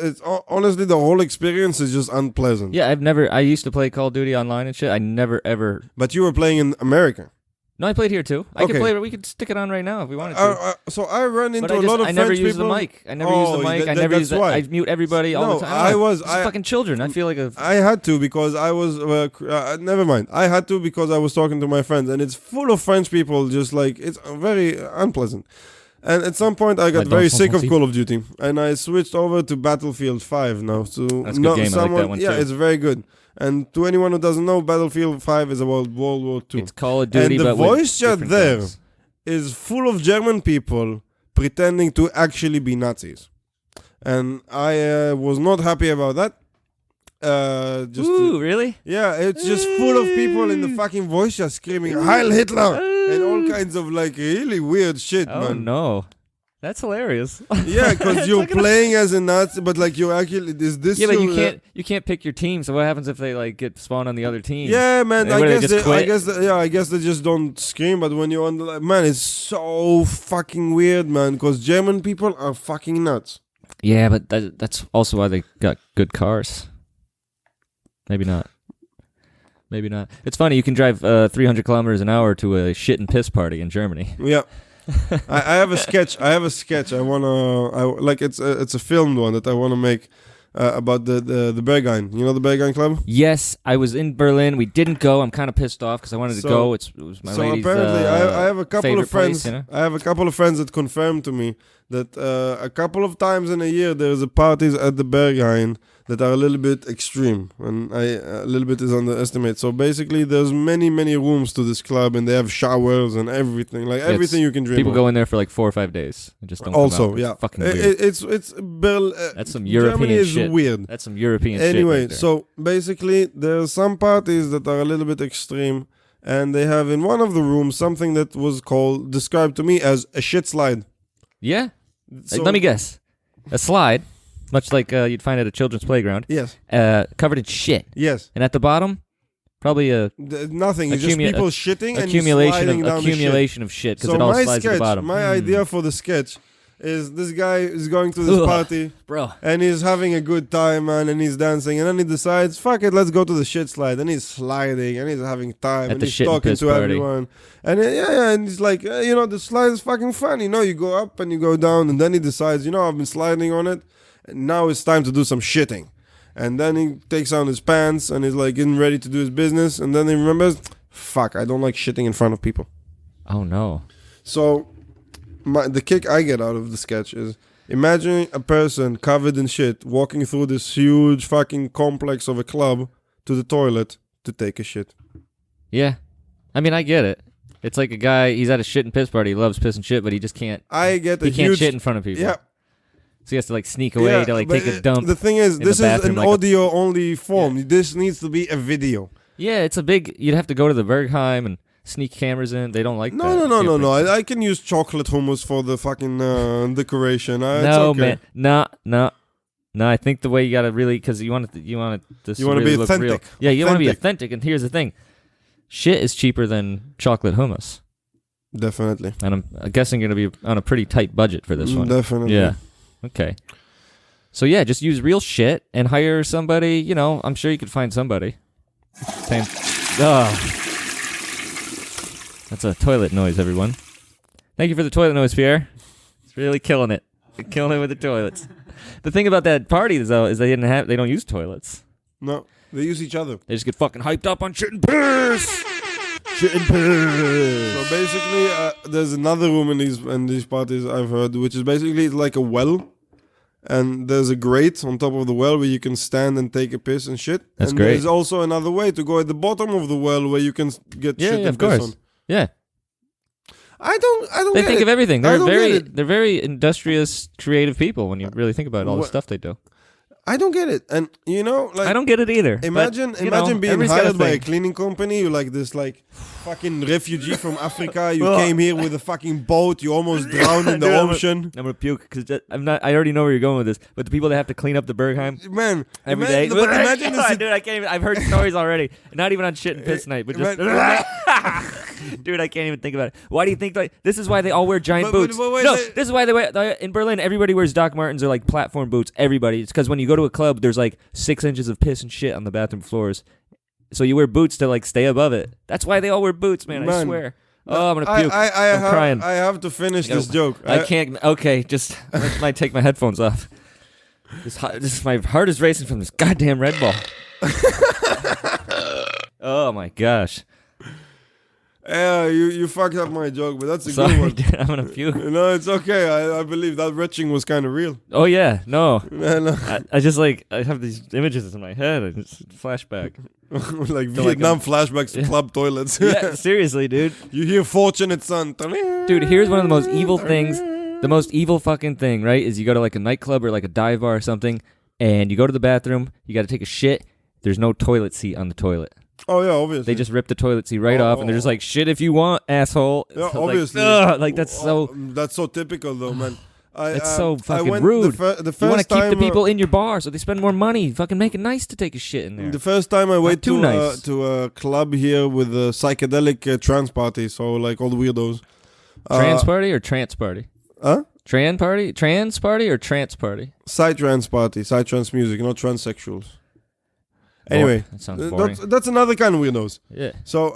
honestly, the whole experience is just unpleasant. Yeah, I used to play Call of Duty online and shit. I never ever. But you were playing in America. No, I played here too. I could Okay. play it. We could stick it on right now if we wanted to. So I run into But a lot of I never French use people. the mic. I never use the mic. I never use that's the. why. I mute everybody all No, the time. I It's fucking children. I feel like a. I had to because I was never mind. I had to because I was talking to my friends, and it's full of French people. Just like it's very unpleasant. And at some point, I got don't very sick of see. Call of Duty, and I switched over to Battlefield 5 now. So That's a good game. I like that one yeah, too. it's very good. And to anyone who doesn't know, Battlefield 5 is about World War II. It's Call of Duty, and the but with voice chat different there things. is full of German people pretending to actually be Nazis, and I was not happy about that. Ooh, really? Yeah, it's just full of people in the fucking voice chat screaming "Heil Hitler" and all kinds of like really weird shit, Oh man. no, that's hilarious. Yeah, because you're playing as a Nazi, but like you're actually is this? Yeah, but your- you can't pick your team. So what happens if they like get spawned on the other team? Yeah, man. And I what, they guess just quit? I guess they just don't scream. But when you're on the man, it's so fucking weird, man. Because German people are fucking nuts. Yeah, but that's also why they got good cars. Maybe not. Maybe not. It's funny. You can drive 300 kilometers an hour to a shit and piss party in Germany. Yeah. I have a sketch. I like it's a filmed one that I wanna make about the Berghain. You know the Berghain Club? Yes, I was in Berlin. We didn't go. I'm kind of pissed off because I wanted to So- go. It was my So lady's apparently, I have a couple favorite of friends. place, you know? I have a couple of friends that confirmed to me that a couple of times in a year there's a parties at the Berghain that are a little bit extreme, and a little bit is underestimated. So basically, there's many rooms to this club, and they have showers and everything, like everything you can dream. People of. go in there for like 4 or 5 days and just don't. Also, come out. yeah, It's fucking weird. it's That's some European Germany is shit. weird. That's some European shit. Anyway, right there. so basically, there's some parties that are a little bit extreme, and they have in one of the rooms something that was described to me as a shit slide. Yeah. So, Let me guess. A slide, much like you'd find at a children's playground. Yes. Covered in shit. Yes. And at the bottom, probably Nothing. It's just people shitting and sliding down accumulation of shit because so it all my slides to the bottom. My idea for the sketch is this guy is going to this party, bro, and he's having a good time, man, and he's dancing, and then he decides, fuck it, let's go to the shit slide, and he's sliding, and he's having time, and he's talking to everyone, and and he's like, the slide is fucking fun, you go up and you go down, and then he decides, I've been sliding on it, and now it's time to do some shitting, and then he takes out his pants, and he's like getting ready to do his business, and then he remembers, fuck, I don't like shitting in front of people. Oh no. So the kick I get out of the sketch is imagining a person covered in shit walking through this huge fucking complex of a club to the toilet to take a shit. Yeah. I mean, I get it. It's like a guy, he's at a shit and piss party. He loves piss and shit, but he just can't. He can't shit in front of people. Yeah. So he has to like sneak away to like take a dump. The thing is, this is an like audio only form. Yeah. This needs to be a video. Yeah, it's a big, you'd have to go to the Bergheim and sneak cameras in. They don't like that. No. I can use chocolate hummus for the fucking decoration. No, it's okay. man. No. I think the way you gotta really, because you want it to really be look authentic. Real. Yeah, you want to be authentic. And here's the thing: shit is cheaper than chocolate hummus. Definitely. And I'm guessing you're gonna be on a pretty tight budget for this one. Definitely. Yeah. Okay. So yeah, just use real shit and hire somebody. I'm sure you could find somebody. That's a toilet noise, everyone. Thank you for the toilet noise, Pierre. It's really killing it. You're killing it with the toilets. The thing about that party, though, is they don't use toilets. No, they use each other. They just get fucking hyped up on shit and piss. Shit and piss. So basically, there's another room in these parties I've heard, which is basically like a well, and there's a grate on top of the well where you can stand and take a piss and shit. That's and great. There's also another way to go at the bottom of the well where you can get shit and piss on. Yeah. I don't. They get think it. of everything. I They're don't get it. they're very industrious, creative people when you really think about all the stuff they do. I don't get it, and I don't get it either. Imagine being hired by a cleaning company. You're like this, fucking refugee from Africa. You came here with a fucking boat. You almost drowned in the ocean. I'm gonna puke because I'm not. I already know where you're going with this. But the people that have to clean up the Bergheim, man, every day. But imagine this, dude. I can't even. I've heard stories already. Not even on shit and piss night, but just. Dude, I can't even think about it. Why do you think this is why they all wear giant boots? This is why they wear in Berlin. Everybody wears Doc Martens or like platform boots. Everybody. It's because when you go to a club, there's like 6 inches of piss and shit on the bathroom floors. So you wear boots to like stay above it. That's why they all wear boots, man. I swear. Oh, I'm gonna puke. I'm crying. I have to finish this joke. I can't. Okay, just I might take my headphones off. My heart is racing from this goddamn Red Bull. Oh my gosh. Yeah, you fucked up my joke, but that's a Sorry, good one. Dude, I'm gonna puke. No, it's okay. I believe that retching was kind of real. Oh yeah, no. No. I just I have these images in my head. I just flashback. Like Vietnam flashbacks to club toilets. Yeah, seriously, dude. You hear "Fortunate Son." Dude, here's one of the most evil things. The most evil fucking thing, right? Is you go to like a nightclub or like a dive bar or something, and you go to the bathroom. You got to take a shit. There's no toilet seat on the toilet. Oh yeah, obviously. They just rip the toilet seat right off, and they're just like, "Shit if you want, asshole." Yeah, so obviously. That's so. That's so typical, though, man. It's so fucking rude. The first you want to keep time, the people in your bar, so they spend more money. Fucking make it nice to take a shit in there. The first time I went nice. to a club here with a psychedelic trance party, so like all the weirdos. Trans party or trance party? Huh? Trans party or trance party? Psytrance party, psytrance music, not transsexuals. Anyway, that sounds boring. That's another kind of weirdos. Yeah. So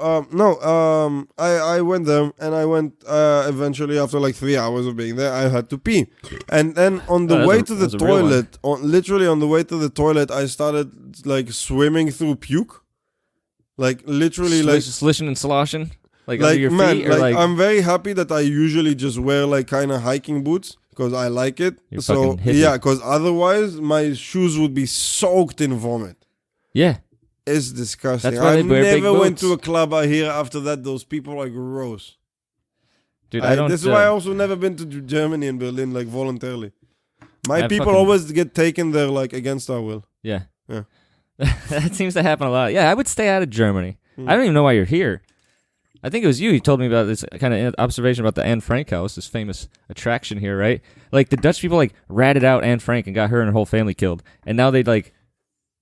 I went there, and I went eventually after like 3 hours of being there. I had to pee, and then on the way to the toilet, literally on the way to the toilet, I started like swimming through puke, like literally like slishing and sloshing. Like under your feet, or I'm very happy that I usually just wear like kind of hiking boots. because I like it. You're So fucking hippie. yeah, because otherwise my shoes would be soaked in vomit. Yeah. It's disgusting. That's why I they wear big never went boots. to a club out here after that. Those people are gross. Dude, I don't. This is why I also never been to Germany and Berlin like voluntarily. My I people fucking- always get taken there like against our will. Yeah. Yeah. That seems to happen a lot. Yeah, I would stay out of Germany. Hmm. I don't even know why you're here. I think it was you. You told me about this kind of observation about the Anne Frank house, this famous attraction here, right? Like the Dutch people like ratted out Anne Frank and got her and her whole family killed, and now they like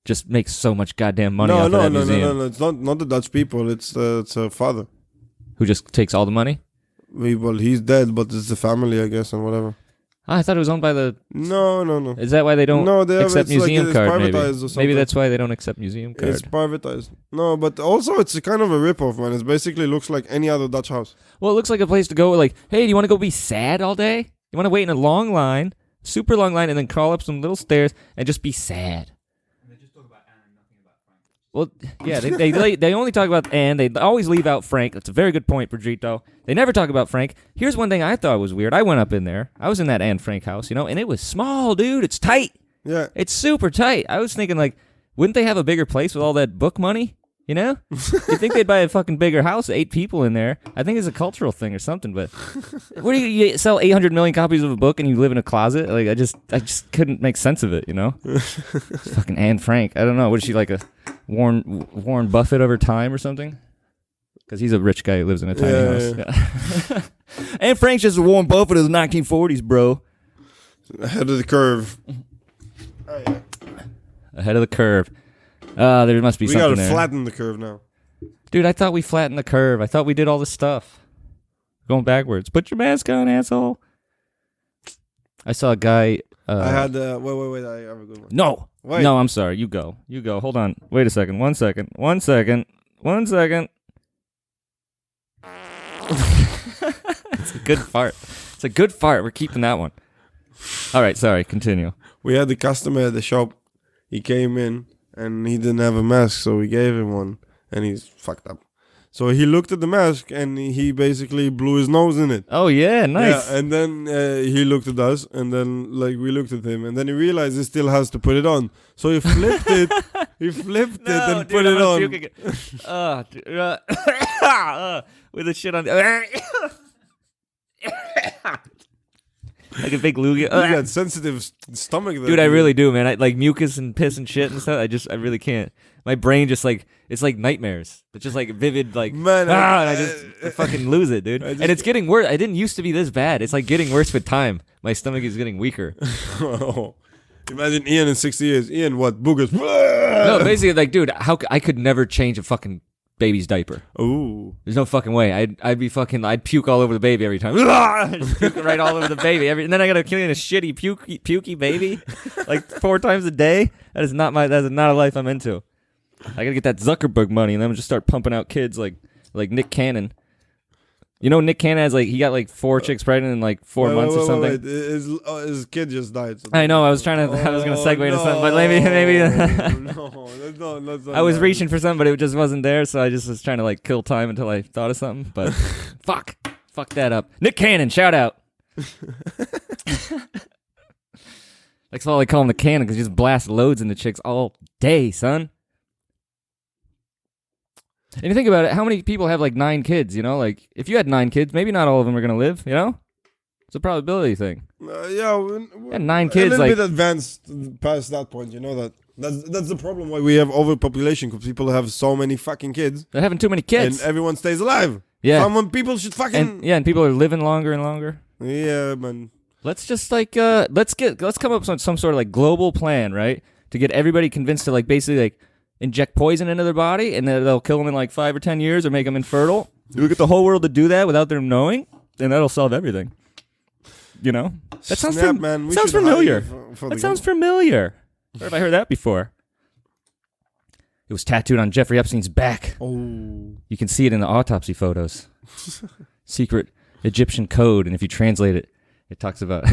just make so much goddamn money off of that museum. No. It's not the Dutch people. It's her father. Who just takes all the money? Well, he's dead, but it's the family, I guess, and whatever. Oh, I thought it was owned by the. No. Is that why they don't No, they have- accept it's like museum it's card? privatized or Maybe. something. Maybe that's why they don't accept museum card. It's privatized. No, but also it's a kind of a rip-off, man. It basically looks like any other Dutch house. Well, it looks like a place to go. Like, hey, do you want to go be sad all day? You want to wait in a long line, super long line, and then crawl up some little stairs and just be sad? And they just talk about Anne and nothing about Frank. Well, yeah, they only talk about Anne. They always leave out Frank. That's a very good point, Pedrito. They never talk about Frank. Here's one thing I thought was weird. I went up in there. I was in that Anne Frank house, and it was small, dude. It's tight. Yeah. It's super tight. I was thinking, like, wouldn't they have a bigger place with all that book money? You think they'd buy a fucking bigger house, 8 people in there. I think it's a cultural thing or something, but what do you sell 800 million copies of a book and you live in a closet? Like, I just couldn't make sense of it, It's fucking Anne Frank. I don't know. What is she, like a Warren Buffett over time or something? Because he's a rich guy who lives in a tiny house. Yeah. Anne Frank's just a Warren Buffett of the 1940s, bro. Ahead of the curve. Ahead of the curve. There must be We something gotta there. flatten the curve now. Dude, I thought we flattened the curve. I thought we did all this stuff. Going backwards. Put your mask on, asshole. I saw a guy. I had wait. I have a good one. No. Wait. No, I'm sorry. You go. Hold on. Wait a second. One second. It's a good fart. We're keeping that one. All right. Sorry. Continue. We had the customer at the shop. He came in and he didn't have a mask, so we gave him one, and he's fucked up. So he looked at the mask and he basically blew his nose in it. Oh, yeah. Nice. Yeah, and then he looked at us, and then like we looked at him, and then he realized he still has to put it on. So he flipped it. He flipped it and put it on. With the shit on. Like a big loogie. You got sensitive stomach there. Dude, I really do, man. I like mucus and piss and shit and stuff. I really can't. My brain just like, it's like nightmares. It's just like vivid, like, Man, and I just fucking lose it, dude. And it's getting worse. I didn't used to be this bad. It's like getting worse with time. My stomach is getting weaker. Imagine Ian in 60 years. Ian, what? Boogers. No, basically, like, dude, I could never change a fucking baby's diaper. Ooh. There's no fucking way. I'd puke all over the baby every time. Just puke right all over the baby. And then I gotta clean a shitty pukey baby like 4 times a day. That is not a life I'm into. I gotta get that Zuckerberg money and then just start pumping out kids like Nick Cannon. Nick Cannon has he got 4 chicks pregnant in 4 months or something. Wait. His kid just died. So I know. I was gonna segue to something, but maybe. No, that's not I was nice. reaching for something, but it just wasn't there, so I just was trying to kill time until I thought of something. But fuck that up. Nick Cannon, shout out. That's all I call him, the Cannon, because he just blasts loads into chicks all day, son. And you think about it, how many people have 9 kids? If you had 9 kids, maybe not all of them are gonna live. It's a probability thing. Yeah, 9 kids, a little bit advanced past that point. That's the problem why we have overpopulation, because people have so many fucking kids They're having too many kids. and everyone stays alive. Yeah. People should fucking And people are living longer and longer. yeah, man. Let's just let's come up with some sort of global plan, right? To get everybody convinced to basically inject poison into their body, and then they'll kill them in 5 or 10 years or make them infertile. We get the whole world to do that without them knowing, and that'll solve everything. That sounds Snap, man. We sounds should familiar. hire you for That the sounds game. familiar. Where have I heard that before? It was tattooed on Jeffrey Epstein's back. Oh. You can see it in the autopsy photos. Secret Egyptian code, and if you translate it, it talks about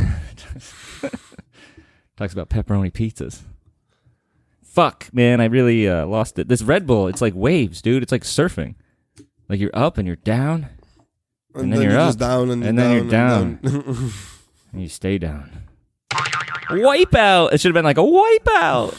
pepperoni pizzas. Fuck, man, I really lost it. This Red Bull, it's like waves, dude. It's like surfing. You're up and you're down. And then you're just up. down and And then you're down. And you stay down. Wipeout! It should have been like a wipeout!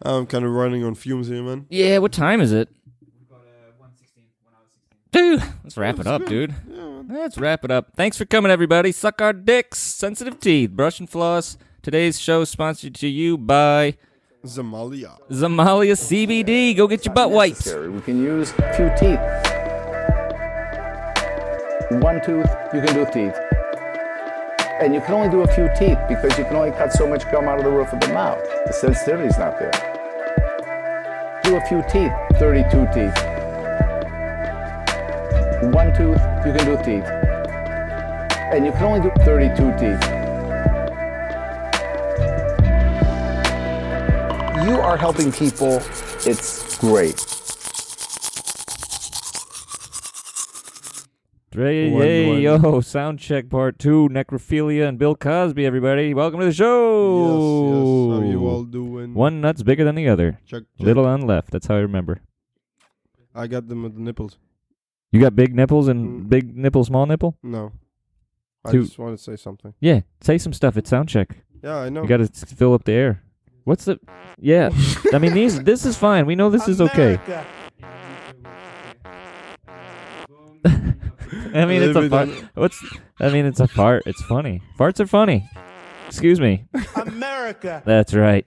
I'm kind of running on fumes here, man. Yeah, what time is it? We've got 1:16, 1 hour 16. Dude, let's wrap it up, dude. Yeah, man. Let's wrap it up. Thanks for coming, everybody. Suck our dicks. Sensitive teeth. Brush and floss. Today's show is sponsored to you by Zamalia. Zamalia CBD. Go get your butt wipes. Necessary. We can use a few teeth. One tooth, you can do teeth. And you can only do a few teeth because you can only cut so much gum out of the roof of the mouth. The sensitivity's not there. Do a few teeth, 32 teeth. One tooth, you can do teeth. And you can only do 32 teeth. You are helping people. It's great. Hey, yo, sound check part 2, necrophilia and Bill Cosby, everybody. Welcome to the show. Yes. How you all doing? One nut's bigger than the other. Check. Little on left. That's how I remember. I got them at the nipples. You got big nipples and big nipple, small nipple? No. I Two. just want to say something. Yeah, say some stuff. It's sound check. Yeah, I know. You got to fill up the air. What's the... Yeah. I mean, this is fine. We know this is okay. America. I mean, it's a fart. It's a fart. It's funny. Farts are funny. Excuse me. America. That's right.